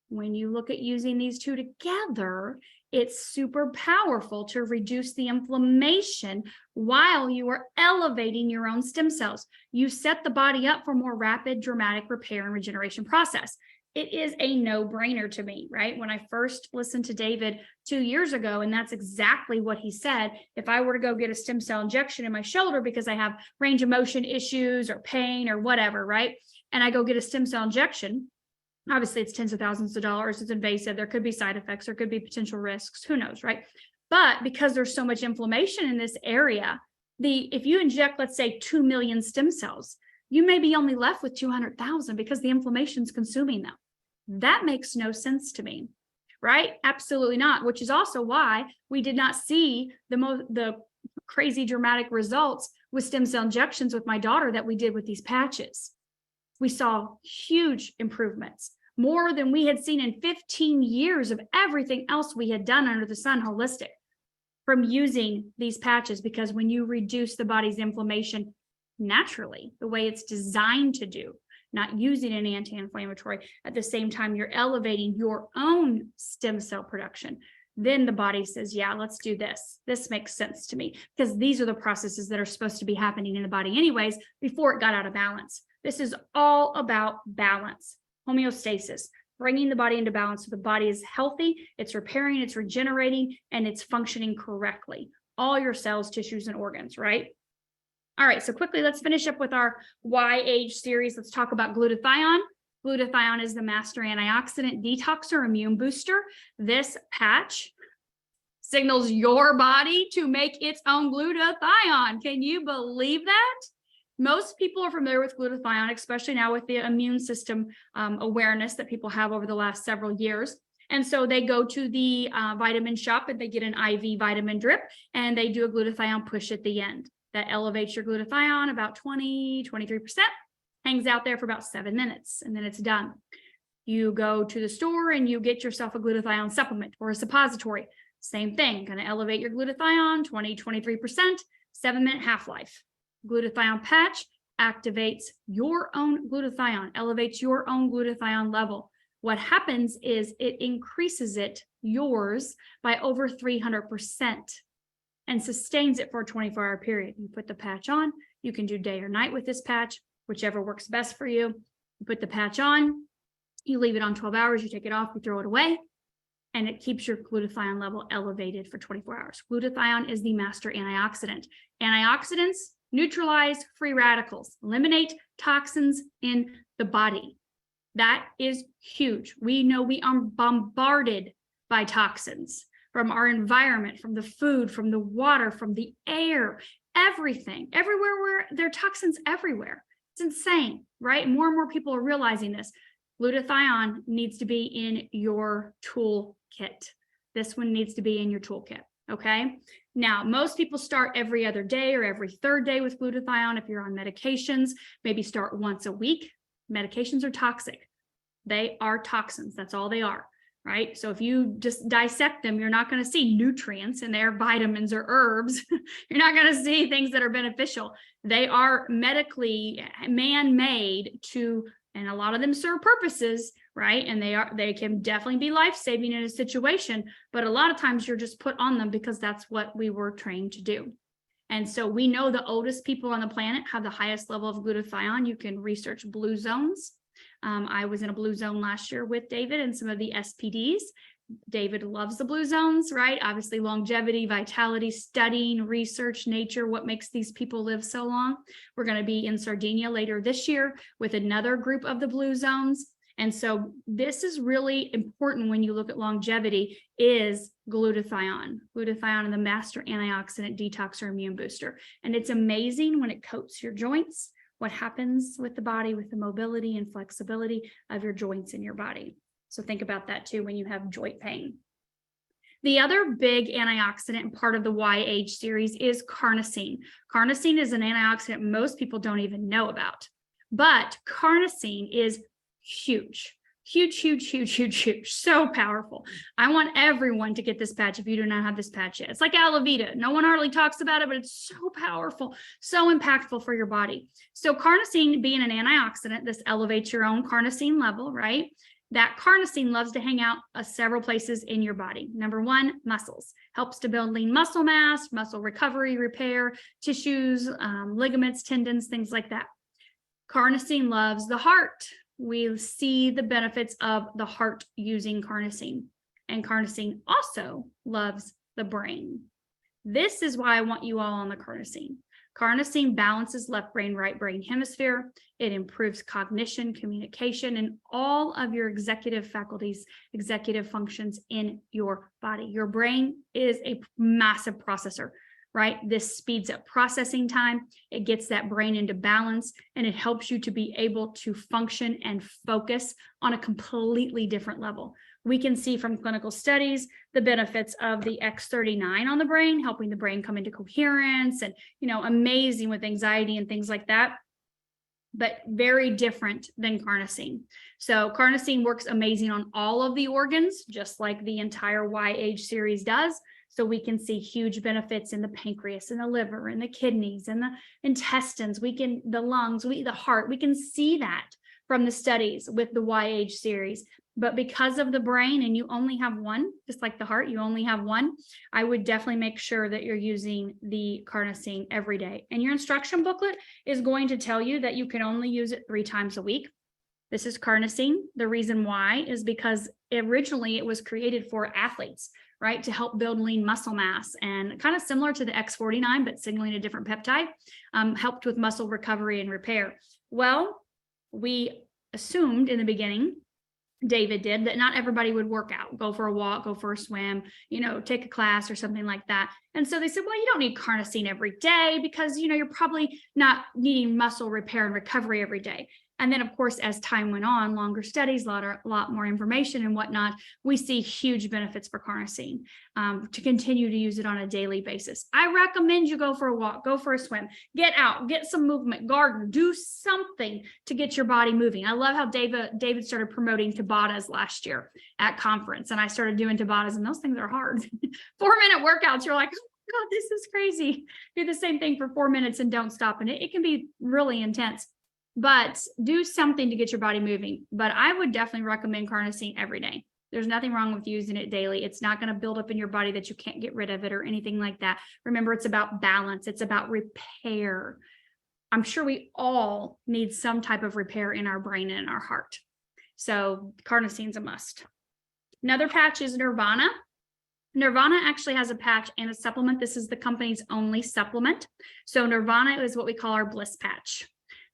When you look at using these two together, it's super powerful to reduce the inflammation while you are elevating your own stem cells. You set the body up for more rapid, dramatic repair and regeneration process. It is a no-brainer to me, right? When I first listened to David 2 years ago, and that's exactly what he said. If I were to go get a stem cell injection in my shoulder because I have range of motion issues or pain or whatever, right? And I go get a stem cell injection, obviously, it's tens of thousands of dollars. It's invasive. There could be side effects. There could be potential risks. Who knows, right? But because there's so much inflammation in this area, if you inject, let's say, 2 million stem cells, you may be only left with 200,000 because the inflammation's consuming them. That makes no sense to me, right? Absolutely not. Which is also why we did not see the crazy dramatic results with stem cell injections with my daughter that we did with these patches. We saw huge improvements, more than we had seen in 15 years of everything else we had done under the sun holistic from using these patches. Because when you reduce the body's inflammation naturally, the way it's designed to do, not using an anti-inflammatory, at the same time, you're elevating your own stem cell production. Then the body says, yeah, let's do this. This makes sense to me, because these are the processes that are supposed to be happening in the body anyways, before it got out of balance. This is all about balance, homeostasis, bringing the body into balance so the body is healthy, it's repairing, it's regenerating, and it's functioning correctly. All your cells, tissues, and organs, right? All right, so quickly, let's finish up with our Why Age series. Let's talk about glutathione. Glutathione is the master antioxidant detoxer, immune booster. This patch signals your body to make its own glutathione. Can you believe that? Most people are familiar with glutathione, especially now with the immune system awareness that people have over the last several years. And so they go to the vitamin shop and they get an IV vitamin drip and they do a glutathione push at the end. That elevates your glutathione about 23%, hangs out there for about 7 minutes, and then it's done. You go to the store and you get yourself a glutathione supplement or a suppository. Same thing, going to elevate your glutathione, 23%, 7-minute half-life. Glutathione patch activates your own glutathione, elevates your own glutathione level. What happens is it increases yours, by over 300% and sustains it for a 24-hour period. You put the patch on, you can do day or night with this patch, whichever works best for you. You put the patch on, you leave it on 12 hours, you take it off, you throw it away, and it keeps your glutathione level elevated for 24 hours. Glutathione is the master antioxidant. Antioxidants neutralize free radicals, eliminate toxins in the body. That is huge. We know we are bombarded by toxins from our environment, from the food, from the water, from the air, everything, everywhere there are toxins everywhere. It's insane, right? More and more people are realizing this. Glutathione needs to be in your toolkit. This one needs to be in your toolkit, okay? Now, most people start every other day or every third day with glutathione. If you're on medications, maybe start once a week. Medications are toxic. They are toxins. That's all they are, right? So if you just dissect them, you're not going to see nutrients in their vitamins or herbs. You're not going to see things that are beneficial. They are medically man-made to And a lot of them serve purposes, right? And they can definitely be life-saving in a situation, but a lot of times you're just put on them because that's what we were trained to do. And so we know the oldest people on the planet have the highest level of glutathione. You can research blue zones. I was in a blue zone last year with David and some of the SPDs. David loves the blue zones, right? Obviously, longevity, vitality, studying, research, nature, what makes these people live so long. We're going to be in Sardinia later this year with another group of the blue zones. And so this is really important when you look at longevity is glutathione. Glutathione is the master antioxidant detoxer immune booster. And it's amazing when it coats your joints, what happens with the body, with the mobility and flexibility of your joints in your body. So think about that too when you have joint pain. The other big antioxidant and part of the Why Age series is carnosine. Carnosine is an antioxidant most people don't even know about, but carnosine is huge, huge, huge, huge, huge, huge, so powerful. I want everyone to get this patch if you do not have this patch yet. It's like aloe vera. No one hardly talks about it, but it's so powerful, so impactful for your body. So carnosine being an antioxidant, this elevates your own carnosine level, right? That carnosine loves to hang out several places in your body. Number one, muscles. Helps to build lean muscle mass, muscle recovery, repair, tissues, ligaments, tendons, things like that. Carnosine loves the heart. We see the benefits of the heart using carnosine. And carnosine also loves the brain. This is why I want you all on the carnosine. Carnosine balances left brain, right brain hemisphere. It improves cognition, communication, and all of your executive faculties, executive functions in your body. Your brain is a massive processor, right? This speeds up processing time. It gets that brain into balance, and it helps you to be able to function and focus on a completely different level. We can see from clinical studies the benefits of the X39 on the brain, helping the brain come into coherence and, amazing with anxiety and things like that, but very different than carnosine. So carnosine works amazing on all of the organs, just like the entire Why Age series does. So we can see huge benefits in the pancreas and the liver and the kidneys and the intestines. The lungs, the heart, we can see that from the studies with the Why Age series. But because of the brain, and you only have one, just like the heart, you only have one, I would definitely make sure that you're using the carnosine every day. And your instruction booklet is going to tell you that you can only use it 3 times a week. This is carnosine. The reason why is because originally it was created for athletes, right? To help build lean muscle mass, and kind of similar to the X49, but signaling a different peptide, helped with muscle recovery and repair. Well, we assumed in the beginning, David did, that not everybody would work out, go for a walk, go for a swim, take a class or something like that. And so they said, well, you don't need carnosine every day because, you're probably not needing muscle repair and recovery every day. And then, of course, as time went on, longer studies, a lot more information and whatnot, we see huge benefits for carnosine to continue to use it on a daily basis. I recommend you go for a walk, go for a swim, get out, get some movement, garden, do something to get your body moving. I love how David started promoting Tabatas last year at conference, and I started doing Tabatas, and those things are hard. 4-minute workouts, you're like, oh my God, this is crazy. Do the same thing for 4 minutes and don't stop. And it can be really intense. But do something to get your body moving. But I would definitely recommend carnosine every day. There's nothing wrong with using it daily. It's not going to build up in your body that you can't get rid of it or anything like that. Remember, it's about balance. It's about repair. I'm sure we all need some type of repair in our brain and in our heart. So carnosine's a must. Another patch is Nirvana. Nirvana actually has a patch and a supplement. This is the company's only supplement. So Nirvana is what we call our bliss patch.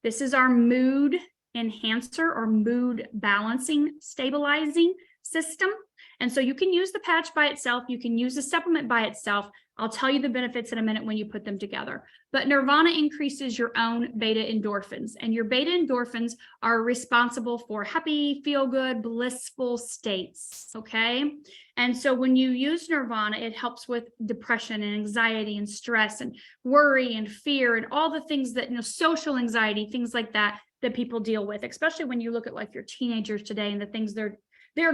This is our mood enhancer or mood balancing, stabilizing system. And so you can use the patch by itself. You can use the supplement by itself. I'll tell you the benefits in a minute when you put them together. But Nirvana increases your own beta endorphins, and your beta endorphins are responsible for happy, feel good, blissful states. Okay. And so when you use Nirvana, it helps with depression and anxiety and stress and worry and fear and all the things that, social anxiety, things like that people deal with, especially when you look at like your teenagers today and the things they're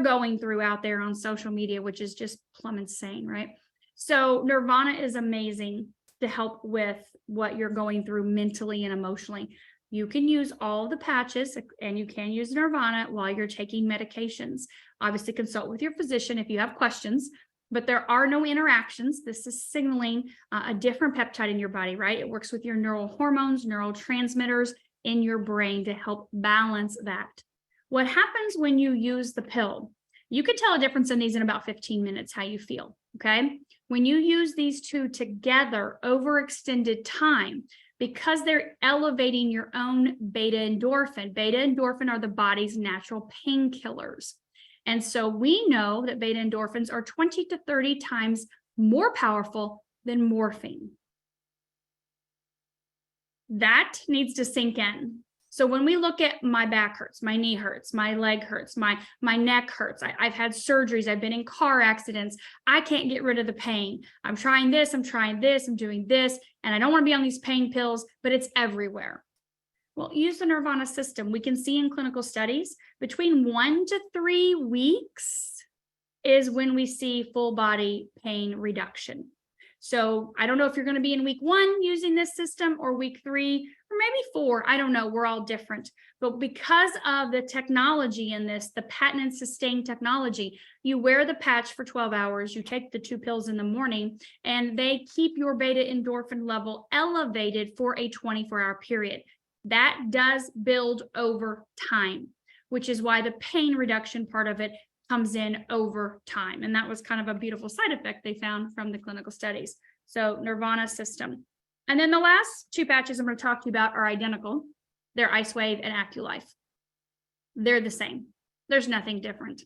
going through out there on social media, which is just plumb insane, right? So Nirvana is amazing to help with what you're going through mentally and emotionally. You can use all the patches and you can use Nirvana while you're taking medications. Obviously, consult with your physician if you have questions, but there are no interactions. This is signaling a different peptide in your body, right? It works with your neural hormones, neurotransmitters in your brain to help balance that. What happens when you use the pill? You can tell a difference in these in about 15 minutes, how you feel, okay? When you use these two together over extended time, because they're elevating your own beta endorphin. Beta endorphin are the body's natural painkillers. And so we know that beta endorphins are 20 to 30 times more powerful than morphine. That needs to sink in. So when we look at my back hurts, my knee hurts, my leg hurts, my neck hurts, I've had surgeries, I've been in car accidents, I can't get rid of the pain. I'm trying this, I'm doing this, and I don't want to be on these pain pills, but it's everywhere. Well, use the Nirvana system. We can see in clinical studies between 1 to 3 weeks is when we see full body pain reduction. So I don't know if you're going to be in week 1 using this system or week 3 or maybe 4. I don't know. We're all different. But because of the technology in this, the patent and sustained technology, you wear the patch for 12 hours, you take the 2 pills in the morning, and they keep your beta endorphin level elevated for a 24-hour period. That does build over time, which is why the pain reduction part of it comes in over time. And that was kind of a beautiful side effect they found from the clinical studies. So Nirvana system. And then the last 2 patches I'm going to talk to you about are identical. They're IceWave and AccuLife. They're the same. There's nothing different.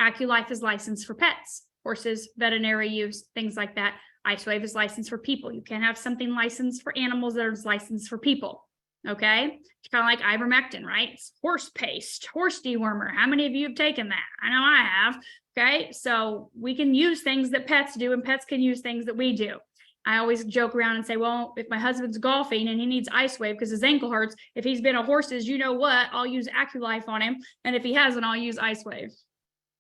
AccuLife is licensed for pets, horses, veterinary use, things like that. IceWave is licensed for people. You can't have something licensed for animals that is licensed for people. Okay, it's kind of like ivermectin, right? It's horse paste, horse dewormer. How many of you have taken that? I know I have. Okay, so we can use things that pets do, and pets can use things that we do. I always joke around and say, well, if my husband's golfing and he needs IceWave because his ankle hurts, if he's been a horse's, you know what, I'll use AccuLife on him, and if he hasn't, I'll use IceWave.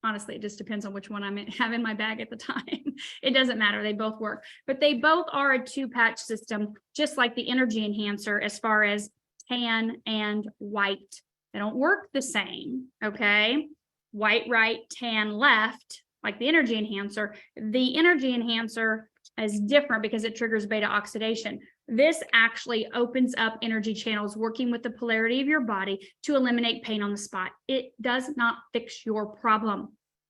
Honestly, it just depends on which one I have in my bag at the time. It doesn't matter. They both work, but they both are a 2-patch system, just like the energy enhancer as far as tan and white. They don't work the same, okay? White right, tan left, like the energy enhancer. The energy enhancer is different because it triggers beta oxidation. This actually opens up energy channels working with the polarity of your body to eliminate pain on the spot. It does not fix your problem,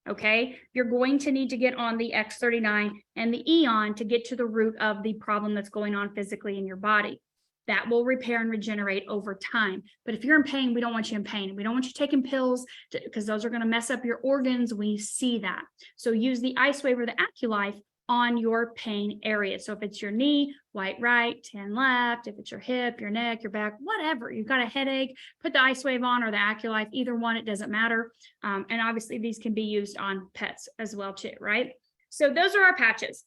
okay? You're going to need to get on the X39 and the Eon to get to the root of the problem that's going on physically in your body. That will repair and regenerate over time. But if you're in pain, we don't want you in pain. We don't want you taking pills because those are going to mess up your organs. We see that. So use the IceWave or the AccuLife on your pain area. So if it's your knee, white right, tan left. If it's your hip, your neck, your back, whatever, you've got a headache, put the IceWave on or the AccuLife, either one, it doesn't matter. And obviously these can be used on pets as well too, right? So those are our patches.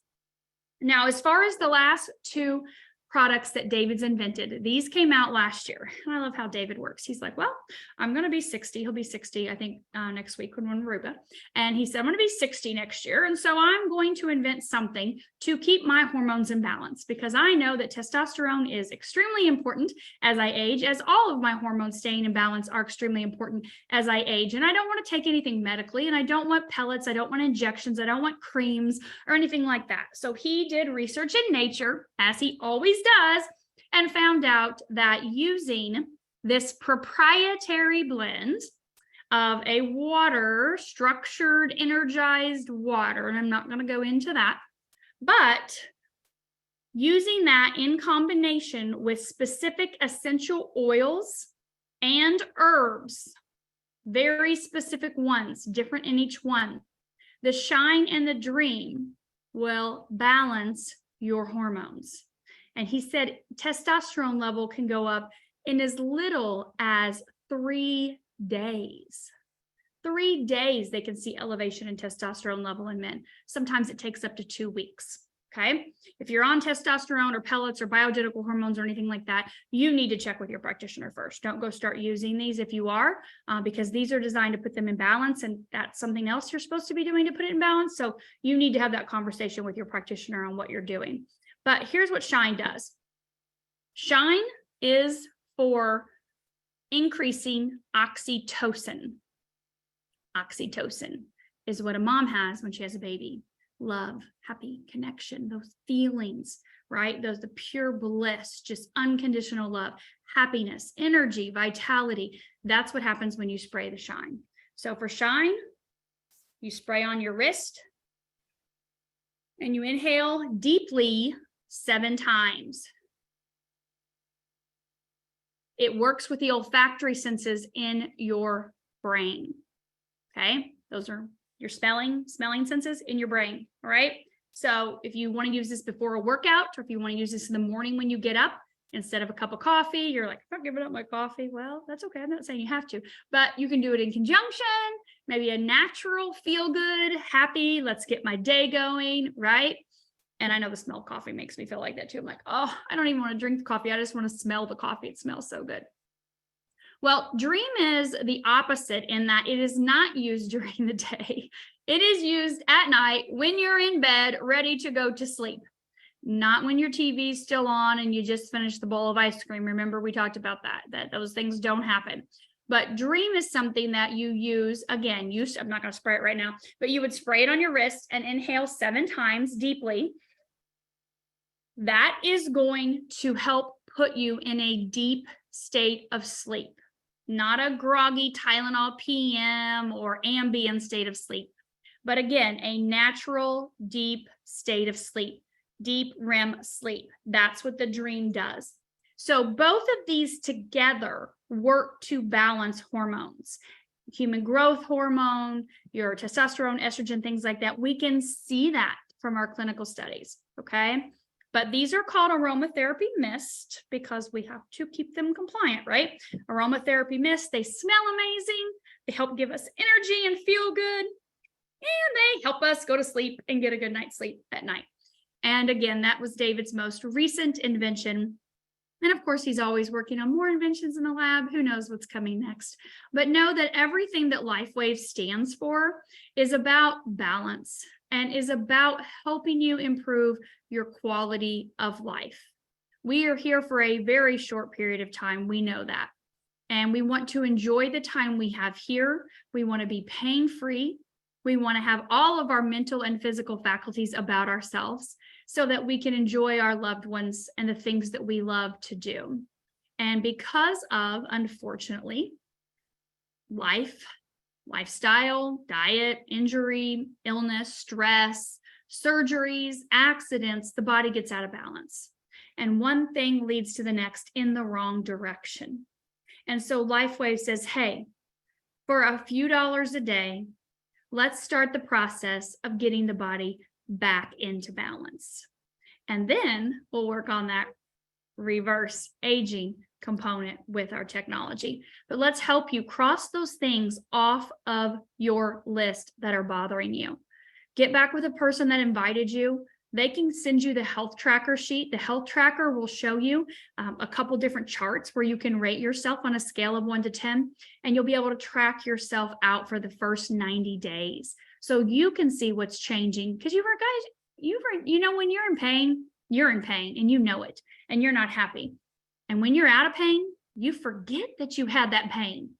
Now, as far as the last 2 products that David's invented, these came out last year. And I love how David works. He's like, well, I'm going to be 60. He'll be 60, I think, next week when we're in Aruba. And he said, I'm going to be 60 next year. And so I'm going to invent something to keep my hormones in balance, because I know that testosterone is extremely important as I age, as all of my hormones staying in balance are extremely important as I age. And I don't want to take anything medically, and I don't want pellets. I don't want injections. I don't want creams or anything like that. So he did research in nature, as he always does, and found out that using this proprietary blend of a water, structured, energized water, and I'm not going to go into that, but using that in combination with specific essential oils and herbs, very specific ones, different in each one, the shine and the dream will balance your hormones. And he said testosterone level can go up in as little as 3 days. 3 days they can see elevation in testosterone level in men. Sometimes it takes up to 2 weeks. Okay. If you're on testosterone or pellets or bioidentical hormones or anything like that, you need to check with your practitioner first. Don't go start using these if you are, because these are designed to put them in balance, and that's something else you're supposed to be doing to put it in balance. So you need to have that conversation with your practitioner on what you're doing. But here's what Shine does. Shine is for increasing oxytocin. Oxytocin is what a mom has when she has a baby. Love, happy, connection, those feelings, right? Those, the pure bliss, just unconditional love, happiness, energy, vitality. That's what happens when you spray the shine. So for shine, you spray on your wrist and you inhale deeply 7 times. It works with the olfactory senses in your brain. Okay, those are your smelling senses in your brain. All right. So if you want to use this before a workout, or if you want to use this in the morning when you get up, instead of a cup of coffee, you're like, I'm not giving up my coffee. Well, that's okay. I'm not saying you have to, but you can do it in conjunction, maybe a natural, feel good, happy, let's get my day going, right? And I know the smell of coffee makes me feel like that too. I'm like, oh, I don't even want to drink the coffee. I just want to smell the coffee. It smells so good. Well, dream is the opposite in that it is not used during the day. It is used at night when you're in bed, ready to go to sleep. Not when your TV's still on and you just finished the bowl of ice cream. Remember, we talked about that those things don't happen. But dream is something that you use, again, I'm not going to spray it right now, but you would spray it on your wrist and inhale 7 times deeply. That is going to help put you in a deep state of sleep, not a groggy Tylenol PM or Ambien state of sleep, but again, a natural deep state of sleep, deep REM sleep. That's what the dream does. So both of these together work to balance hormones, human growth hormone, your testosterone, estrogen, things like that. We can see that from our clinical studies, okay? But these are called aromatherapy mist because we have to keep them compliant, right? Aromatherapy mist, they smell amazing. They help give us energy and feel good. And they help us go to sleep and get a good night's sleep at night. And again, that was David's most recent invention. And of course, he's always working on more inventions in the lab. Who knows what's coming next? But know that everything that LifeWave stands for is about balance and is about helping you improve your quality of life. We are here for a very short period of time. We know that. And we want to enjoy the time we have here. We want to be pain-free. We want to have all of our mental and physical faculties about ourselves so that we can enjoy our loved ones and the things that we love to do. And because of, unfortunately, lifestyle, diet, injury, illness, stress, surgeries, accidents, the body gets out of balance. And one thing leads to the next in the wrong direction. And so LifeWave says, hey, for a few dollars a day, let's start the process of getting the body back into balance. And then we'll work on that reverse aging component with our technology. But let's help you cross those things off of your list that are bothering you. Get back with a person that invited you. They can send you the health tracker sheet. The health tracker will show you a couple different charts where you can rate yourself on a scale of 1 to 10, and you'll be able to track yourself out for the first 90 days. So you can see what's changing, because you know, when you're in pain and you know it, and you're not happy. And when you're out of pain, you forget that you had that pain.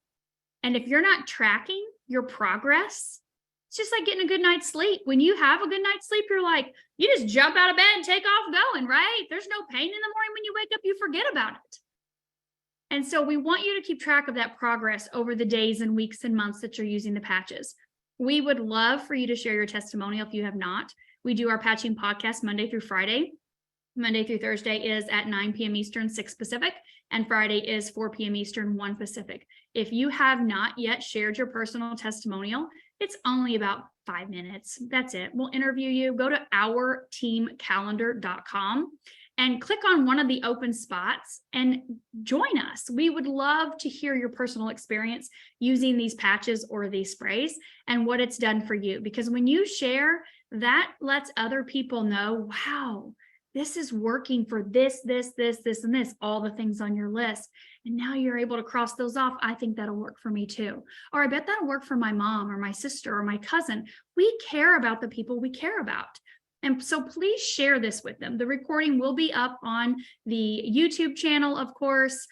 And if you're not tracking your progress, it's just like getting a good night's sleep. When you have a good night's sleep, you're like, you just jump out of bed and take off going, right? There's no pain in the morning. When you wake up, you forget about it. And so we want you to keep track of that progress over the days and weeks and months that you're using the patches. We would love for you to share your testimonial if you have not. We do our patching podcast Monday through Friday. Monday through Thursday is at 9 p.m. Eastern, 6 Pacific, and Friday is 4 p.m. Eastern, 1 Pacific. If you have not yet shared your personal testimonial, it's only about 5 minutes. That's it. We'll interview you. Go to ourteamcalendar.com and click on one of the open spots and join us. We would love to hear your personal experience using these patches or these sprays and what it's done for you. Because when you share, that lets other people know, wow, this is working for this, and this, all the things on your list. And now you're able to cross those off. I think that'll work for me too. Or I bet that'll work for my mom or my sister or my cousin. We care about the people we care about. And so please share this with them. The recording will be up on the YouTube channel, of course.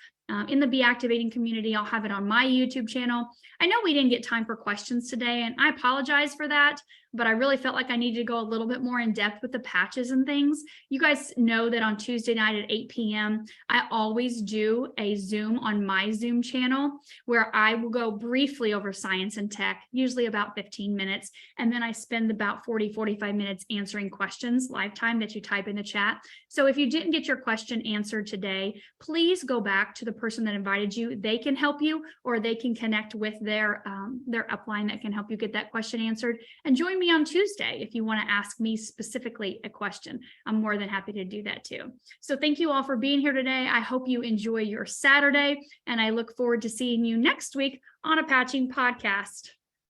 in the Be Activating community. I'll have it on my YouTube channel. I know we didn't get time for questions today, and I apologize for that, but I really felt like I needed to go a little bit more in depth with the patches and things. You guys know that on Tuesday night at 8 p.m., I always do a Zoom on my Zoom channel where I will go briefly over science and tech, usually about 15 minutes. And then I spend about 45 minutes answering questions live time that you type in the chat. So if you didn't get your question answered today, please go back to the person that invited you. They can help you, or they can connect with their upline that can help you get that question answered. And join me on Tuesday if you want to ask me specifically a question. I'm more than happy to do that too. So thank you all for being here today. I hope you enjoy your Saturday, and I look forward to seeing you next week on a Patching Podcast.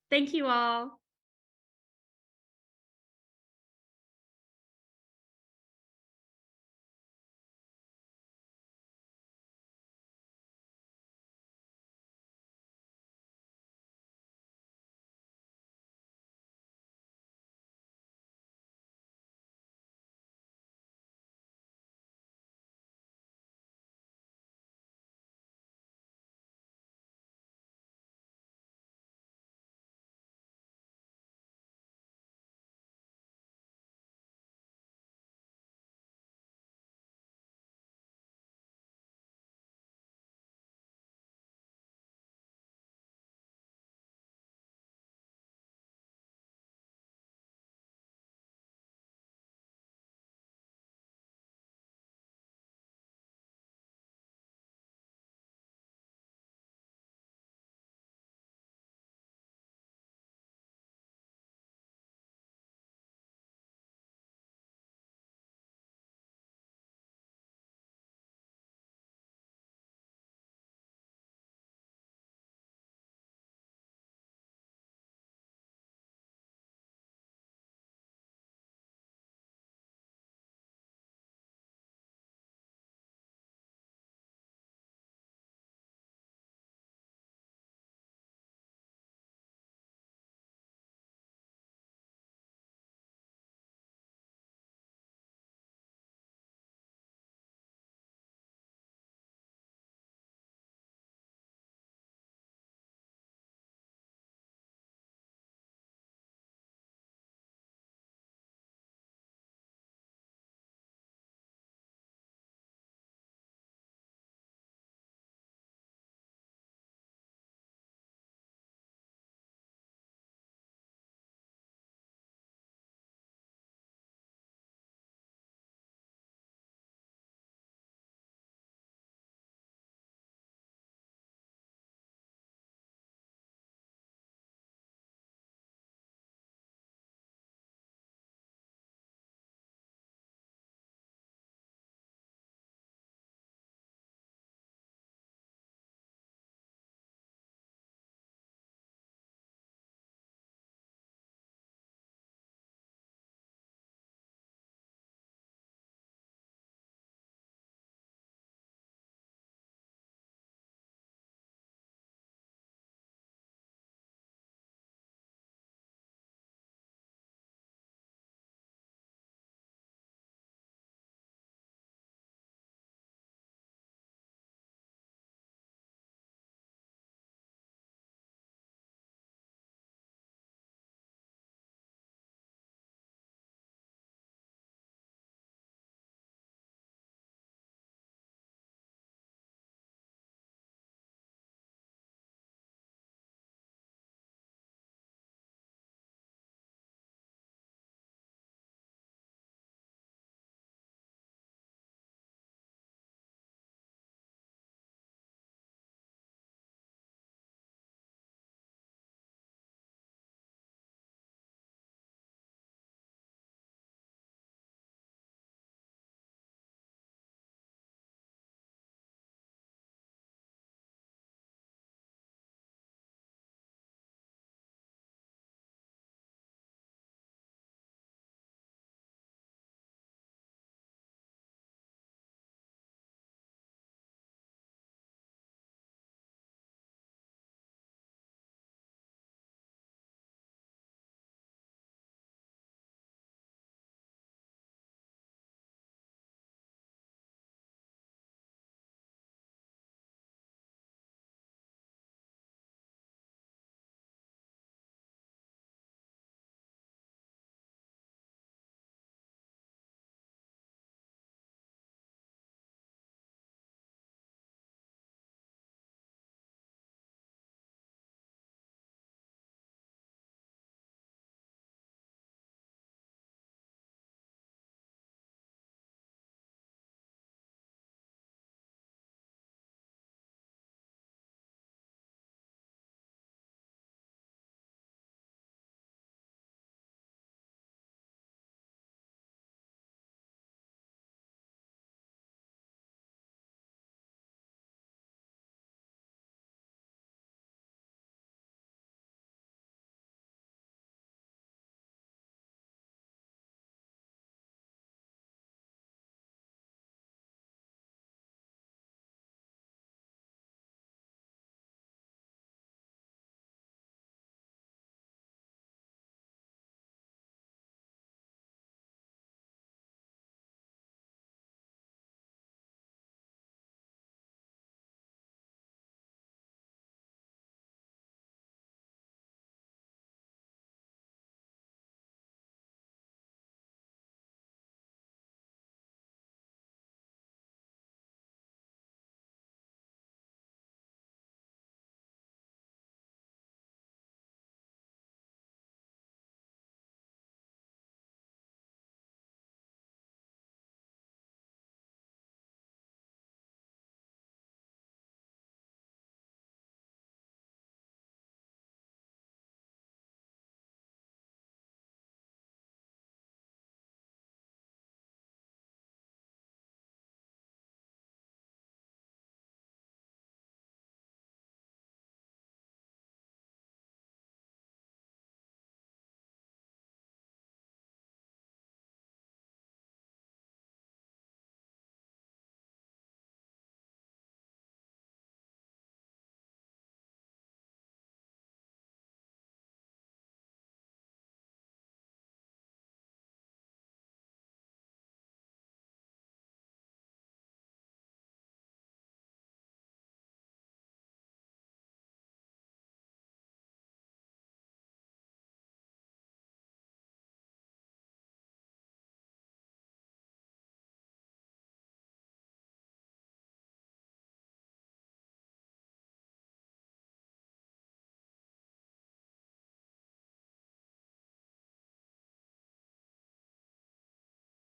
Thank you all.